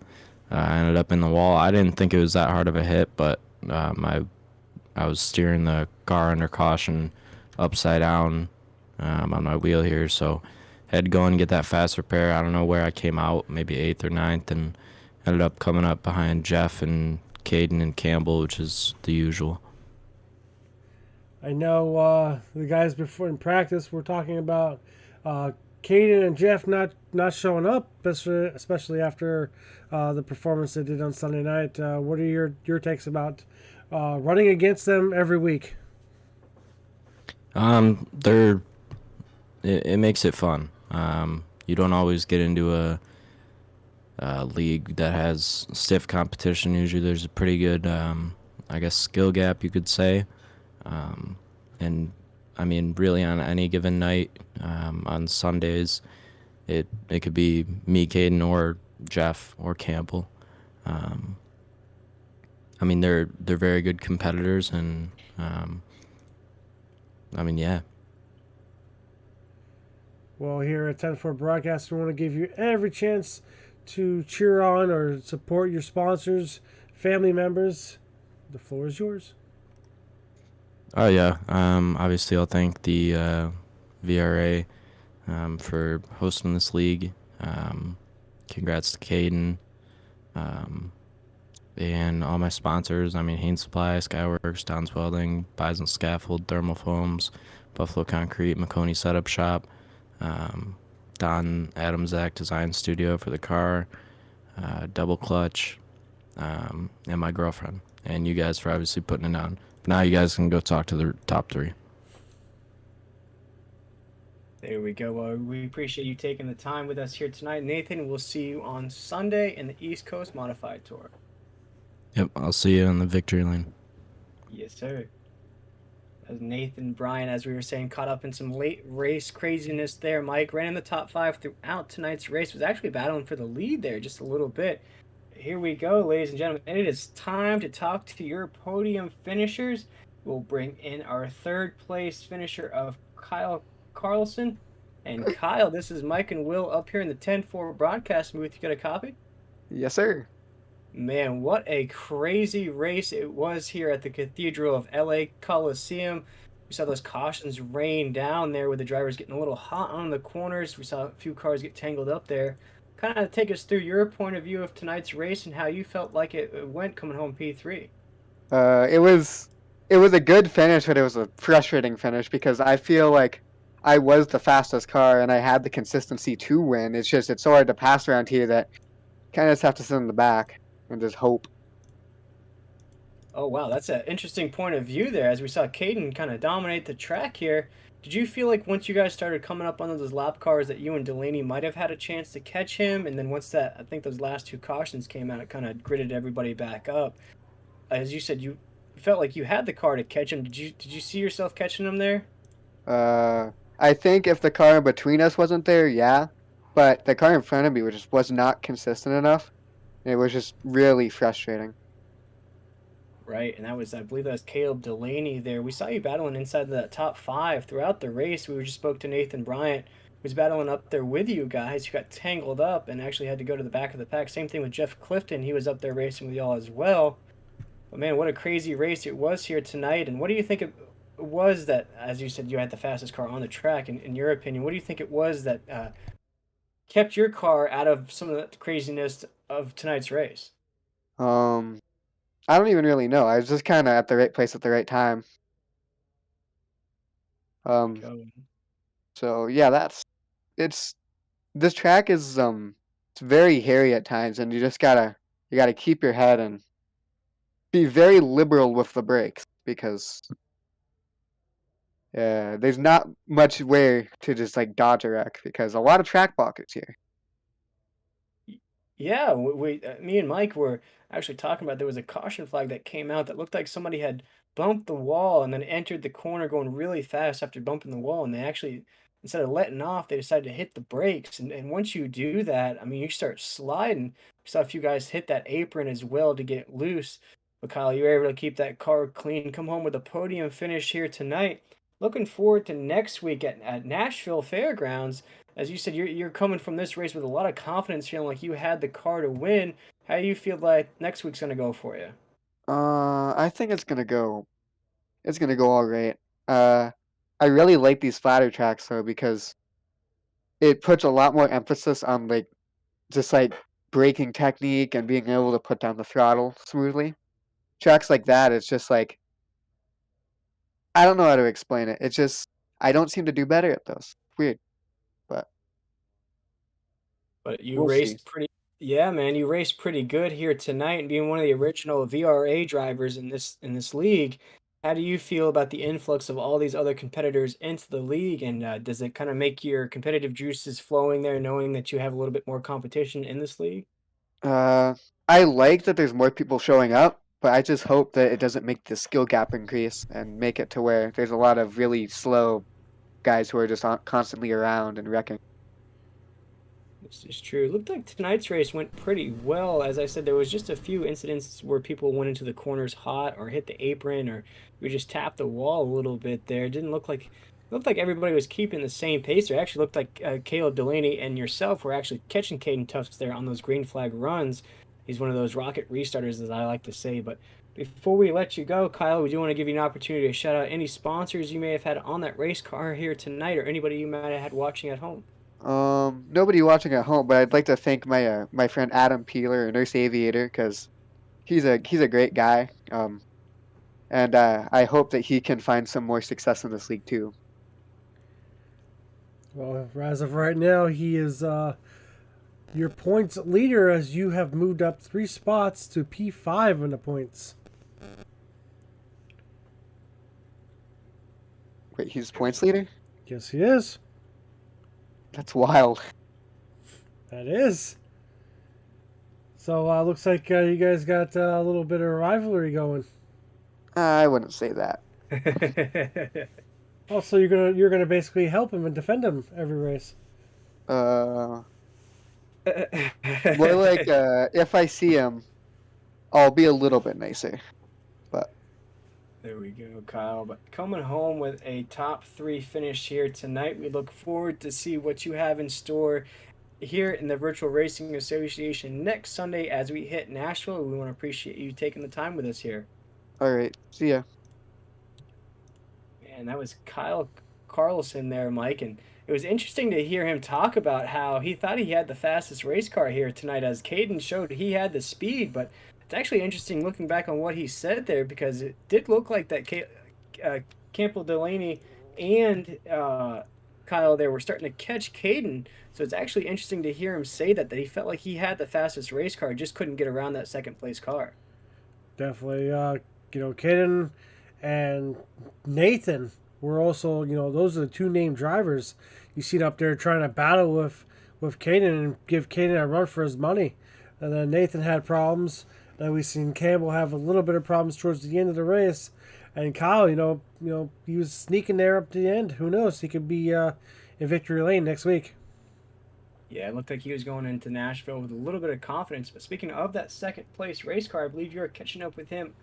I ended up in the wall. I didn't think it was that hard of a hit, but I was steering the car under caution upside down on my wheel here, so had to go and get that fast repair. I don't know where I came out, maybe 8th or 9th, and ended up coming up behind Jeff and Caden and Campbell, which is the usual. I know the guys before in practice were talking about Caden and Jeff not showing up, especially after the performance they did on Sunday night. What are your takes about running against them every week? They're it makes it fun. You don't always get into a league that has stiff competition. Usually, there's a pretty good, I guess, skill gap, you could say. And I mean, really, on any given night, on Sundays, it could be me, Caden, or Jeff, or Campbell. I mean, they're very good competitors, and I mean, yeah. Well, here at 10-4 Broadcast, we want to give you every chance to cheer on or support your sponsors, family members. The floor is yours. Oh yeah. Obviously, I'll thank the VRA for hosting this league. Congrats to Caden. And all my sponsors. I mean, Hain Supply, Skyworks, Don's Welding, Bison Scaffold, Thermal Foams, Buffalo Concrete, Maconi Setup Shop, Don Adamzak Design Studio for the car, Double Clutch, and my girlfriend. And you guys for obviously putting it on. But now you guys can go talk to the top three. There we go. Well, we appreciate you taking the time with us here tonight. Nathan, we'll see you on Sunday in the East Coast Modified Tour. Yep, I'll see you on the victory lane. Yes, sir. As Nathan Bryan, as we were saying, caught up in some late race craziness there. Mike ran in the top 5 throughout tonight's race. Was actually battling for the lead there just a little bit. Here we go, ladies and gentlemen. And it is time to talk to your podium finishers. We'll bring in our third place finisher of Kyle Carlson. And Kyle, this is Mike and Will up here in the 10-4 broadcast booth. You got a copy? Yes, sir. Man, what a crazy race it was here at the Cathedral of LA Coliseum. We saw those cautions rain down there with the drivers getting a little hot on the corners. We saw a few cars get tangled up there. Kind of take us through your point of view of tonight's race and how you felt like it went coming home P3. It was a good finish, but it was a frustrating finish because I feel like I was the fastest car and I had the consistency to win. It's just it's so hard to pass around here that kind of just have to sit in the back and just hope. Oh, wow, that's an interesting point of view there as we saw Caden kind of dominate the track here. Did you feel like once you guys started coming up on those lap cars that you and Delaney might have had a chance to catch him? And then once that, I think those last 2 cautions came out, it kind of gridded everybody back up. As you said, you felt like you had the car to catch him. Did you see yourself catching him there? I think if the car in between us wasn't there, yeah, but the car in front of me was not consistent enough. It was just really frustrating. Right, and that was, I believe that was Caleb Delaney there. We saw you battling inside the top 5 throughout the race. We just spoke to Nathan Bryant, who was battling up there with you guys. You got tangled up and actually had to go to the back of the pack. Same thing with Jeff Clifton. He was up there racing with y'all as well. But man, what a crazy race it was here tonight. And what do you think it was that, as you said, you had the fastest car on the track? In your opinion, what do you think it was that kept your car out of some of the craziness of tonight's race? I don't even really know. I was just kind of at the right place at the right time. So yeah, this track is it's very hairy at times, and you gotta keep your head and be very liberal with the brakes because there's not much way to just like dodge a wreck because a lot of track pockets here. Yeah, me and Mike were actually talking about there was a caution flag that came out that looked like somebody had bumped the wall and then entered the corner going really fast after bumping the wall. And they actually, instead of letting off, they decided to hit the brakes. And once you do that, I mean, you start sliding. We saw a few guys hit that apron as well to get loose. But Kyle, you were able to keep that car clean, come home with a podium finish here tonight. Looking forward to next week at Nashville Fairgrounds. As you said, you're coming from this race with a lot of confidence, feeling like you had the car to win. How do you feel like next week's gonna go for you? I think it's gonna go all right. I really like these flatter tracks though because it puts a lot more emphasis on like just like braking technique and being able to put down the throttle smoothly. Tracks like that, it's just like I don't know how to explain it. It's just I don't seem to do better at those. Weird, but But we'll see. yeah, man, you raced pretty good here tonight, and being one of the original VRA drivers in this league. How do you feel about the influx of all these other competitors into the league, and does it kind of make your competitive juices flowing there, knowing that you have a little bit more competition in this league? Uh, I like that there's more people showing up, but I just hope that it doesn't make the skill gap increase and make it to where there's a lot of really slow guys who are just constantly around and wrecking. This is true. It looked like tonight's race went pretty well. As I said, there was just a few incidents where people went into the corners hot or hit the apron or we just tapped the wall a little bit there. It didn't looked like everybody was keeping the same pace. It actually looked like Caleb Delaney and yourself were actually catching Caden Tufts there on those green flag runs. He's one of those rocket restarters, as I like to say. But before we let you go, Kyle, we do want to give you an opportunity to shout out any sponsors you may have had on that race car here tonight or anybody you might have had watching at home. Nobody watching at home, but I'd like to thank my friend Adam Peeler, Nurse Aviator, because he's a great guy. And I hope that he can find some more success in this league too. Well, as of right now, he is your points leader as you have moved up 3 spots to P5 in the points. Wait, he's points leader? Yes, he is. That's wild. That is. So looks like you guys got a little bit of rivalry going. I wouldn't say that. Also, you're gonna basically help him and defend him every race. More like if I see him, I'll be a little bit nicer. But There we go, Kyle. But coming home with a top 3 finish here tonight, we look forward to see what you have in store here in the Virtual Racing Association next Sunday as we hit Nashville. We want to appreciate you taking the time with us here. all right, see ya. And that was Kyle Carlson there, Mike. And it was interesting to hear him talk about how he thought he had the fastest race car here tonight, as Caden showed he had the speed. But it's actually interesting looking back on what he said there, because it did look like that Campbell Delaney and Kyle there were starting to catch Caden. So it's actually interesting to hear him say that he felt like he had the fastest race car, just couldn't get around that second place car. Definitely, Caden and Nathan were also, those are the 2 named drivers you see up there trying to battle with Caden and give Caden a run for his money. And then Nathan had problems. Then we seen Campbell have a little bit of problems towards the end of the race. And Kyle, he was sneaking there up to the end. Who knows? He could be in victory lane next week. Yeah, it looked like he was going into Nashville with a little bit of confidence. But speaking of that second place race car, I believe you're catching up with him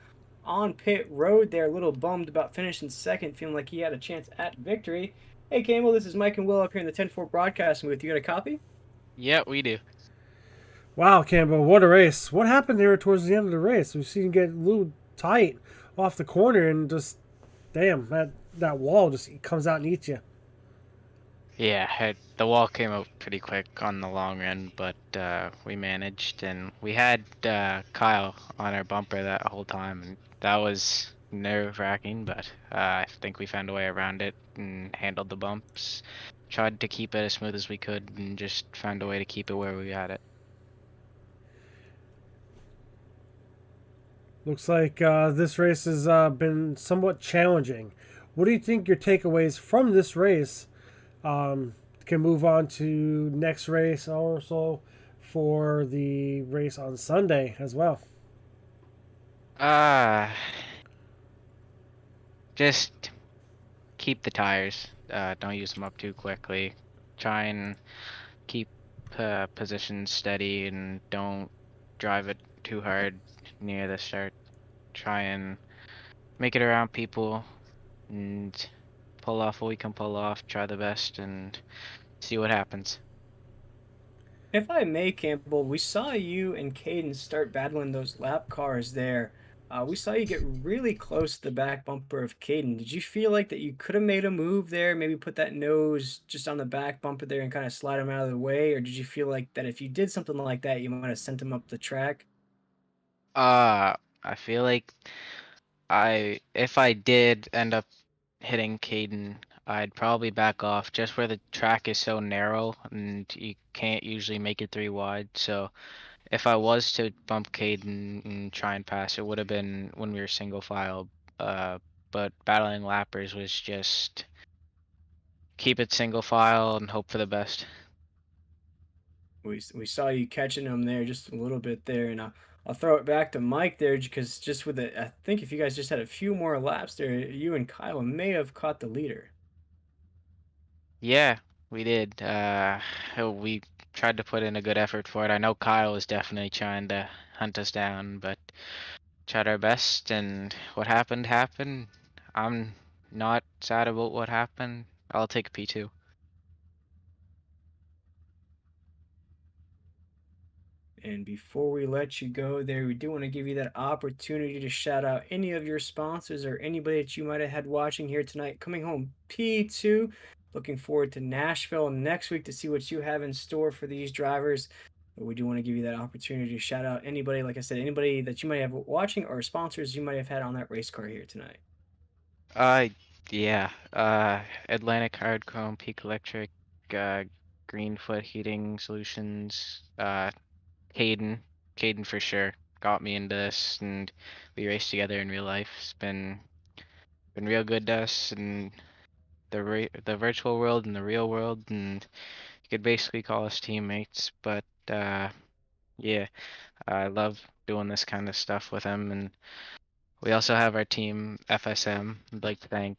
on pit road there, a little bummed about finishing second, feeling like he had a chance at victory. Hey, Campbell, this is Mike and Will up here in the 10-4 broadcasting booth. You got a copy? Yeah, we do. Wow, Campbell, what a race. What happened there towards the end of the race? We've seen him get a little tight off the corner and just, damn, that wall just comes out and eats you. Yeah, the wall came out pretty quick on the long run, but we managed, and we had Kyle on our bumper that whole time, and that was nerve-wracking, but I think we found a way around it and handled the bumps. Tried to keep it as smooth as we could, and just found a way to keep it where we had it. Looks like this race has been somewhat challenging. What do you think your takeaways from this race can move on to next race also for the race on Sunday as well? Just keep the tires. Don't use them up too quickly. Try and keep position steady and don't drive it too hard near the start. Try and make it around people and pull off what we can pull off. Try the best and see what happens. If I may, Campbell, we saw you and Caden start battling those lap cars there. We saw you get really close to the back bumper of Caden. Did you feel like that you could have made a move there, maybe put that nose just on the back bumper there and kind of slide him out of the way? Or did you feel like that if you did something like that, you might have sent him up the track? I feel like if I did end up hitting Caden, I'd probably back off just where the track is so narrow and you can't usually make it 3 wide. So if I was to bump Caden and try and pass, it would have been when we were single file but battling lappers was just keep it single file and hope for the best. We saw you catching them there just a little bit there, and I'll throw it back to Mike there because just with it, I think if you guys just had a few more laps there, you and Kyle may have caught the leader. Yeah, we did. We tried to put in a good effort for it. I know Kyle was definitely trying to hunt us down, but tried our best, and what happened happened. I'm not sad about what happened. I'll take a P2. And before we let you go there, we do want to give you that opportunity to shout out any of your sponsors or anybody that you might have had watching here tonight. Coming home P2. Looking forward to Nashville next week to see what you have in store for these drivers. But we do want to give you that opportunity to shout out anybody, like I said, anybody that you might have watching or sponsors you might have had on that race car here tonight. Yeah. Atlantic Hard Chrome, Peak Electric, Greenfoot Heating Solutions, Caden for sure got me into this, and we raced together in real life. It's been real good to us in the virtual world and the real world, and you could basically call us teammates. But yeah, I love doing this kind of stuff with him, and we also have our team FSM. I'd like to thank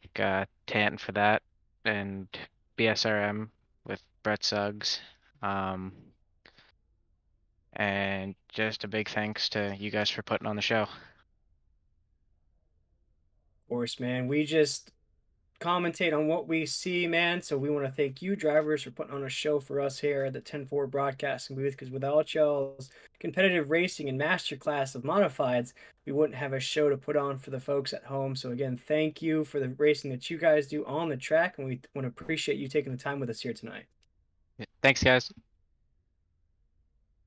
Tanton for that, and BSRM with Brett Suggs. And just a big thanks to you guys for putting on the show. Of course, man. We just commentate on what we see, man. So we want to thank you drivers for putting on a show for us here at the 10-4 broadcasting booth, because without y'all's competitive racing and masterclass of modifieds, we wouldn't have a show to put on for the folks at home. So again, thank you for the racing that you guys do on the track, and we want to appreciate you taking the time with us here tonight. Yeah, thanks, guys.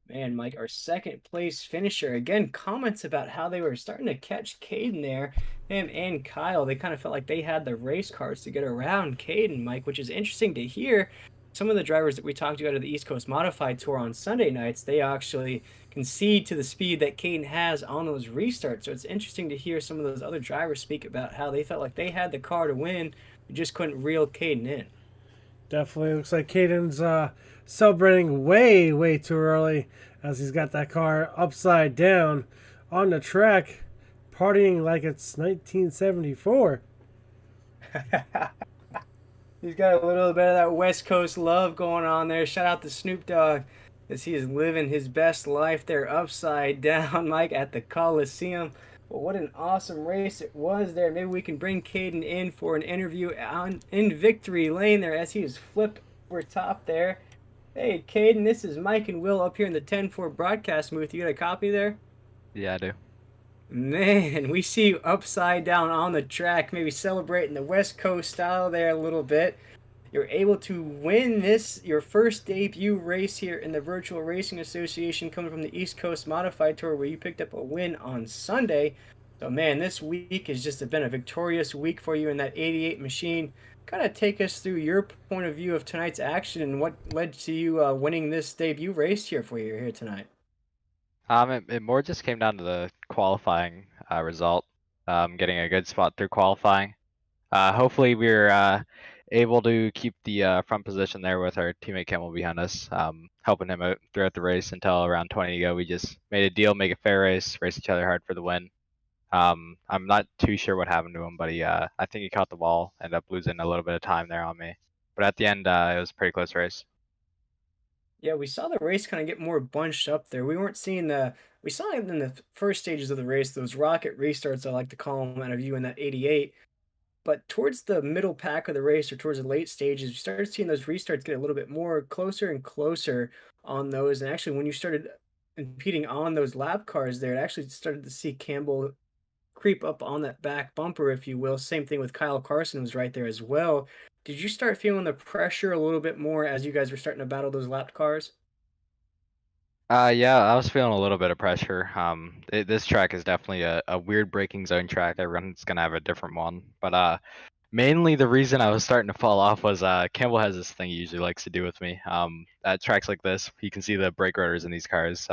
Man, Mike, our second place finisher, again, comments about how they were starting to catch Caden there. Him and Kyle, they kind of felt like they had the race cars to get around Caden, Mike, which is interesting to hear. Some of the drivers that we talked to out of the East Coast Modified Tour on Sunday nights, they actually concede to the speed that Caden has on those restarts. So it's interesting to hear some of those other drivers speak about how they felt like they had the car to win, we just couldn't reel Caden in. Definitely looks like Caden's celebrating way too early, as he's got that car upside down on the track, partying like it's 1974. He's got a little bit of that West Coast love going on there. Shout out to Snoop Dogg, as he is living his best life there upside down, Mike, at the Coliseum. But what an awesome race it was there. Maybe we can bring Caden in for an interview in victory lane there as he is flipped over top there. Hey, Caden, this is Mike and Will up here in the 10-4 broadcast booth. You got a copy there? Yeah, I do. Man, we see you upside down on the track, maybe celebrating the West Coast style there a little bit. You're able to win this, your first debut race here in the Virtual Racing Association, coming from the East Coast Modified Tour, where you picked up a win on Sunday. So, man, this week has just been a victorious week for you in that 88 machine. Kind of take us through your point of view of tonight's action and what led to you winning this debut race here for you here tonight. It more just came down to the qualifying result. Getting a good spot through qualifying. Hopefully we're able to keep the front position there with our teammate Campbell behind us, helping him out throughout the race until around 20 to go. We just made a deal, make a fair race each other hard for the win. I'm not too sure what happened to him, but I think he caught the ball, ended up losing a little bit of time there on me. But at the end, it was a pretty close race. Yeah, we saw the race kind of get more bunched up there. We weren't seeing we saw it in the first stages of the race, those rocket restarts, I like to call them, out of you in that 88. But towards the middle pack of the race or towards the late stages, you started seeing those restarts get a little bit more closer and closer on those. And actually, when you started competing on those lap cars there, it actually started to see Campbell creep up on that back bumper, if you will. Same thing with Kyle Carson was right there as well. Did you start feeling the pressure a little bit more as you guys were starting to battle those lapped cars? Yeah, I was feeling a little bit of pressure. This track is definitely a weird braking zone track. Everyone's gonna have a different one, but mainly the reason I was starting to fall off was Campbell has this thing he usually likes to do with me. At tracks like this, you can see the brake rotors in these cars.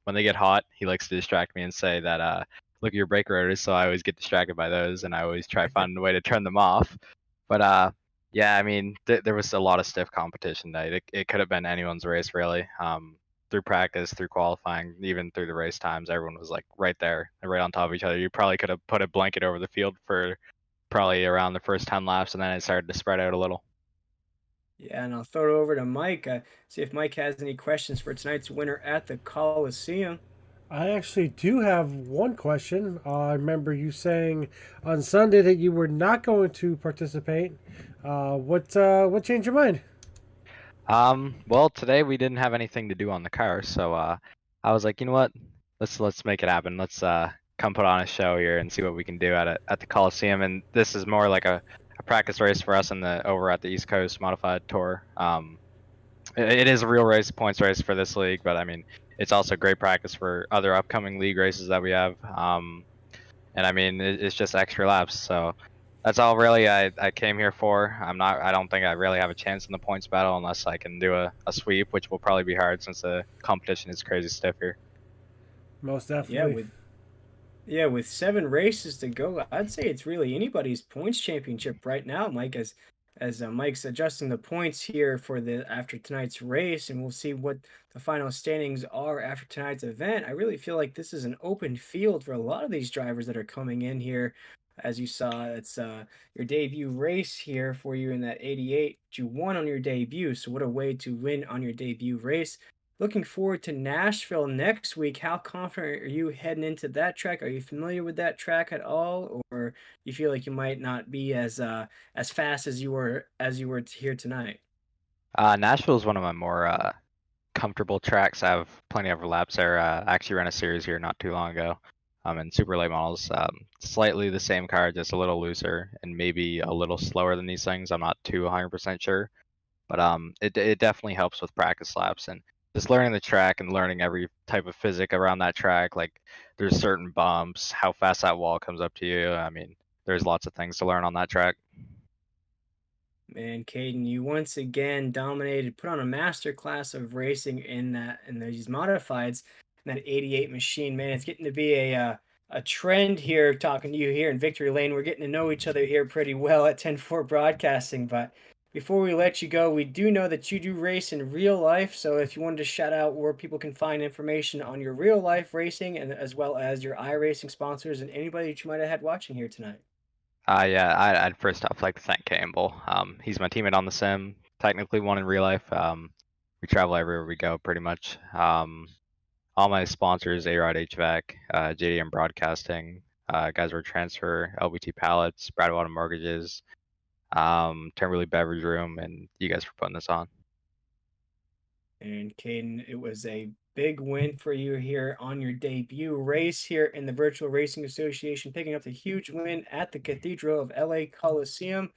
When they get hot, he likes to distract me and say that look at your brake rotors, so I always get distracted by those, and I always try to find a way to turn them off. But yeah, I mean, there was a lot of stiff competition tonight. It could have been anyone's race, really. Through practice, through qualifying, even through the race times, everyone was like right there, right on top of each other. You probably could have put a blanket over the field for probably around the first 10 laps, and then it started to spread out a little. Yeah, and I'll throw it over to Mike. See if Mike has any questions for tonight's winner at the Coliseum. I actually do have one question. I remember you saying on Sunday that you were not going to participate. What changed your mind? Well, today we didn't have anything to do on the car, so I was like, you know what? Let's make it happen. Let's come put on a show here and see what we can do at the Coliseum. And this is more like a practice race for us over at the East Coast Modified Tour. It is a real race, points race for this league, but I mean, it's also great practice for other upcoming league races that we have. And I mean, it's just extra laps, so that's all really I came here for. I don't think I really have a chance in the points battle unless I can do a sweep, which will probably be hard since the competition is crazy stiff here. Most Yeah, definitely. with 7 races to go, I'd say it's really anybody's points championship right now, Mike. As Mike's adjusting the points here for the after tonight's race, and we'll see what the final standings are after tonight's event. I really feel like this is an open field for a lot of these drivers that are coming in here. As you saw, it's your debut race here for you in that 88. You won on your debut, so what a way to win on your debut race. Looking forward to Nashville next week. How confident are you heading into that track? Are you familiar with that track at all, or you feel like you might not be as fast as you were here tonight? Nashville is one of my more comfortable tracks. I have plenty of laps there. I actually ran a series here not too long ago. In super late models, slightly the same car, just a little looser and maybe a little slower than these things. I'm not too 100% sure, but it definitely helps with practice laps and just learning the track and learning every type of physic around that track. Like there's certain bumps, how fast that wall comes up to you. I mean, there's lots of things to learn on that track. Man, Caden, you once again dominated, put on a master class of racing in these modifieds, in that 88 machine. Man, it's getting to be a trend here talking to you here in Victory Lane. We're getting to know each other here pretty well at 10-4 Broadcasting. But before we let you go, we do know that you do race in real life. So if you wanted to shout out where people can find information on your real life racing and as well as your iRacing sponsors and anybody that you might have had watching here tonight. Yeah, I'd first off like to thank Campbell. He's my teammate on the sim, technically one in real life. We travel everywhere we go pretty much. All my sponsors, A-Rod HVAC, JDM Broadcasting, Geisler Transfer, LBT Pallets, Bradwater Mortgages, Timberley Beverage Room, and you guys for putting this on. And Caden, it was a big win for you here on your debut race here in the Virtual Racing Association, picking up the huge win at the Cathedral of LA Coliseum.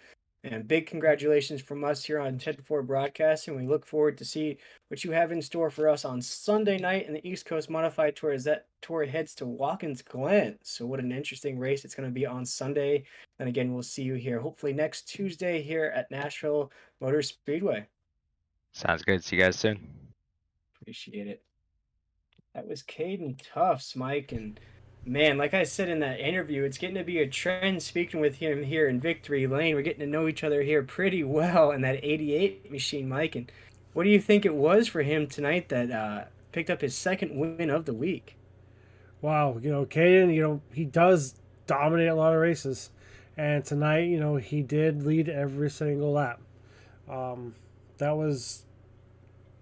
And big congratulations from us here on 10-4 Broadcasting. We look forward to see what you have in store for us on Sunday night in the East Coast Modified Tour as that tour heads to Watkins Glen. So what an interesting race it's going to be on Sunday. And again, we'll see you here hopefully next Tuesday here at Nashville Motor Speedway. Sounds good. See you guys soon. Appreciate it. That was Caden Tufts, Mike. And man, like I said in that interview, it's getting to be a trend speaking with him here in Victory Lane. We're getting to know each other here pretty well in that 88 machine, Mike. And what do you think it was for him tonight that picked up his second win of the week? Wow, Caden, he does dominate a lot of races. And tonight, he did lead every single lap. That was,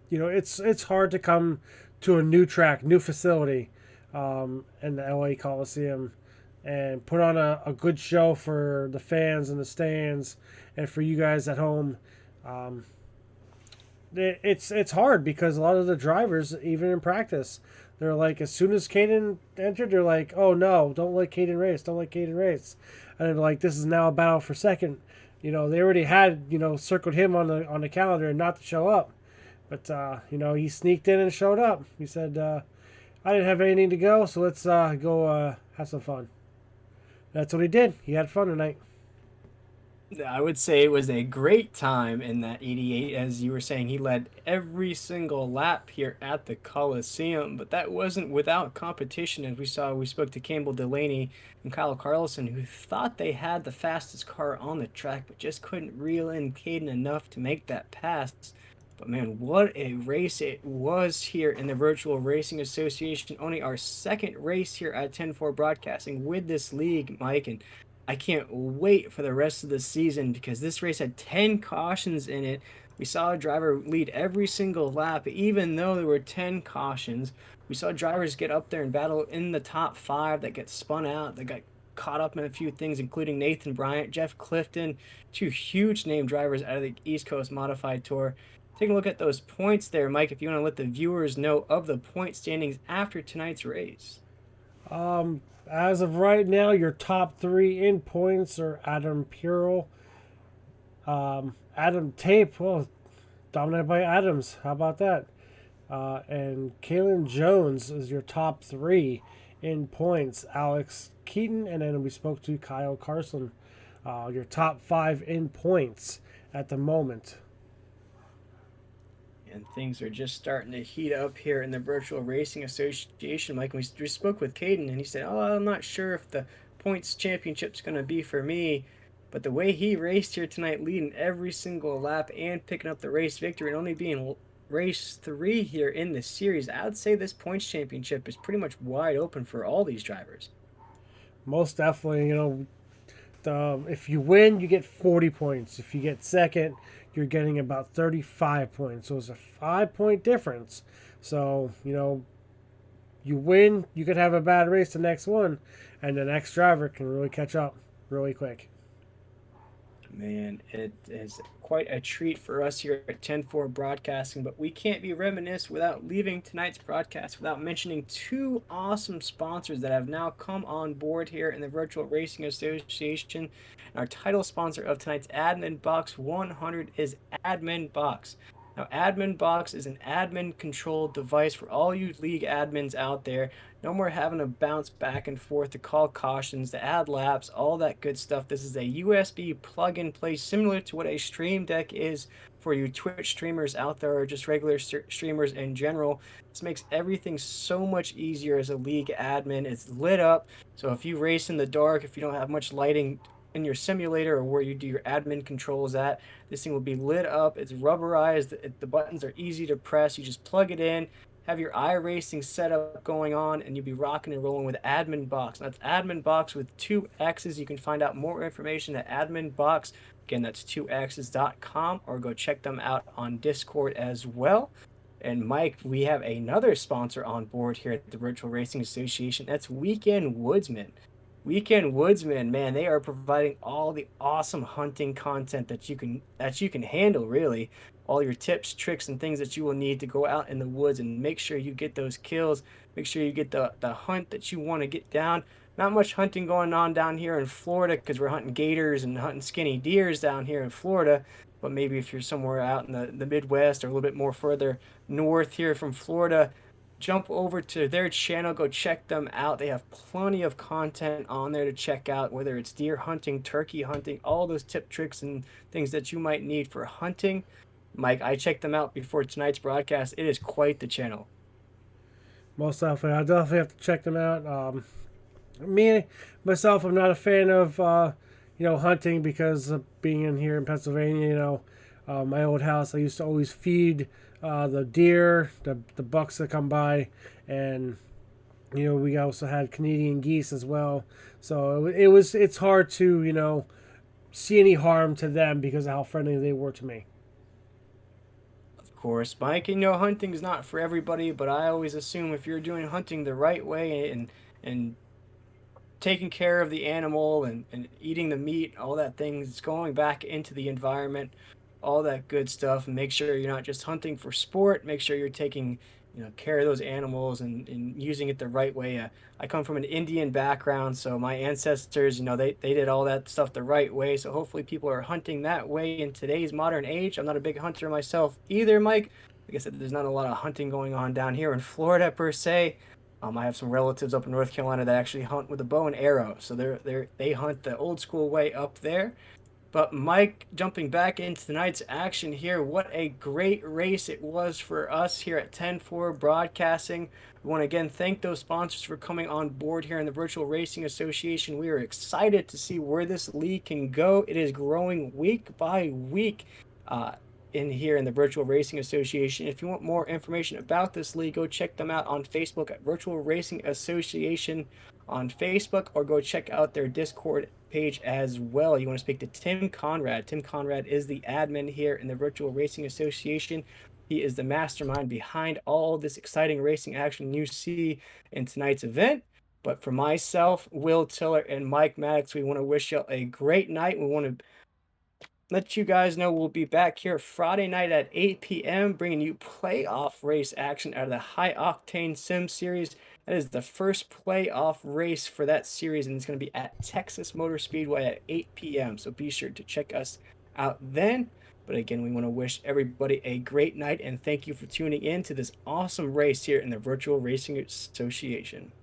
it's hard to come to a new track, new facility in the LA Coliseum and put on a good show for the fans in the stands and for you guys at home. It's hard because a lot of the drivers, even in practice, they're like, as soon as Caden entered, they're like, oh no, don't let Caden race, don't let Caden race. And they're like, this is now a battle for second. They already had, circled him on the calendar and not to show up. But, he sneaked in and showed up. He said, I didn't have anything to go, so let's go have some fun. That's what he did. He had fun tonight. I would say it was a great time in that 88. As you were saying, he led every single lap here at the Coliseum, but that wasn't without competition. As we saw, we spoke to Campbell Delaney and Kyle Carlson, who thought they had the fastest car on the track, but just couldn't reel in Caden enough to make that pass. But man, what a race it was here in the Virtual Racing Association. Only our second race here at 10-4 Broadcasting with this league, Mike, and I can't wait for the rest of the season because this race had 10 cautions in it. We saw a driver lead every single lap, even though there were 10 cautions. We saw drivers get up there and battle in the top 5 that get spun out, that got caught up in a few things, including Nathan Bryant, Jeff Clifton, 2 huge name drivers out of the East Coast Modified Tour. Taking a look at those points there, Mike, if you want to let the viewers know of the point standings after tonight's race. As of right now, your top 3 in points are Adam Purell, Adam Tape, well, dominated by Adams. How about that? And Kalen Jones is your top 3 in points. Alex Keaton, and then we spoke to Kyle Carson. Your top 5 in points at the moment. And things are just starting to heat up here in the Virtual Racing Association. Like we spoke with Caden, and he said, "Oh, I'm not sure if the points championship's going to be for me." But the way he raced here tonight, leading every single lap and picking up the race victory, and only being race 3 here in the series, I would say this points championship is pretty much wide open for all these drivers. Most definitely, if you win, you get 40 points. If you get second, you're getting about 35 points. So it's a 5-point difference. So, you win, you could have a bad race the next one, and the next driver can really catch up really quick. Man, it is quite a treat for us here at 10-4 Broadcasting, but we can't be reminiscent without leaving tonight's broadcast without mentioning 2 awesome sponsors that have now come on board here in the Virtual Racing Association. And our title sponsor of tonight's AdminBoxx 100 is AdminBoxx. Now, AdminBoxx is an admin-controlled device for all you league admins out there. No more having to bounce back and forth to call cautions, to add laps, all that good stuff. This is a USB plug-and-play similar to what a Stream Deck is for you Twitch streamers out there or just regular streamers in general. This makes everything so much easier as a league admin. It's lit up, so if you race in the dark, if you don't have much lighting in your simulator or where you do your admin controls at, this thing will be lit up. It's rubberized. The buttons are easy to press. You just plug it in, have your iRacing setup going on, and you'll be rocking and rolling with AdminBoxx. That's AdminBoxx with 2 X's. You can find out more information at AdminBoxx. Again, that's 2x's.com, or go check them out on Discord as well. And Mike, we have another sponsor on board here at the Virtual Racing Association. That's Weekend Woodsman. Weekend Woodsman, man, they are providing all the awesome hunting content that you can handle, really. All your tips, tricks, and things that you will need to go out in the woods and make sure you get those kills. Make sure you get the hunt that you want to get down. Not much hunting going on down here in Florida because we're hunting gators and hunting skinny deers down here in Florida. But maybe if you're somewhere out in the Midwest or a little bit more further north here from Florida, jump over to their channel, go check them out. They have plenty of content on there to check out, whether it's deer hunting, turkey hunting, all those tip tricks and things that you might need for hunting. Mike, I checked them out before tonight's broadcast. It is quite the channel. Most definitely. I definitely have to check them out. Me, myself, I'm not a fan of, hunting because of being in here in Pennsylvania, my old house, I used to always feed the deer, the bucks that come by, and we also had Canadian geese as well. So it's hard to see any harm to them because of how friendly they were to me. Of course, Mike, hunting is not for everybody, but I always assume if you're doing hunting the right way and taking care of the animal and eating the meat, all that things, going back into the environment, all that good stuff, and make sure you're not just hunting for sport. Make sure you're taking care of those animals and using it the right way. I come from an Indian background, so my ancestors, they did all that stuff the right way. So hopefully people are hunting that way in today's modern age. I'm not a big hunter myself either, Mike. Like I said, there's not a lot of hunting going on down here in Florida per se. I have some relatives up in North Carolina that actually hunt with a bow and arrow. So they hunt the old school way up there. But Mike, jumping back into tonight's action here, what a great race it was for us here at 10-4 Broadcasting. We want to again thank those sponsors for coming on board here in the Virtual Racing Association. We are excited to see where this league can go. It is growing week by week in here in the Virtual Racing Association. If you want more information about this league, go check them out on Facebook at Virtual Racing Association on Facebook, or go check out their Discord page as well. You want to speak to Tim Conrad. Tim Conrad is the admin here in the Virtual Racing Association. He is the mastermind behind all this exciting racing action you see in tonight's event. But for myself, Will Tiller, and Mike Maddox, we want to wish you a great night. We want to let you guys know we'll be back here Friday night at 8 p.m. bringing you playoff race action out of the High Octane Sim Series. That is the first playoff race for that series, and it's going to be at Texas Motor Speedway at 8 p.m. So be sure to check us out then. But again, we want to wish everybody a great night, and thank you for tuning in to this awesome race here in the Virtual Racing Association.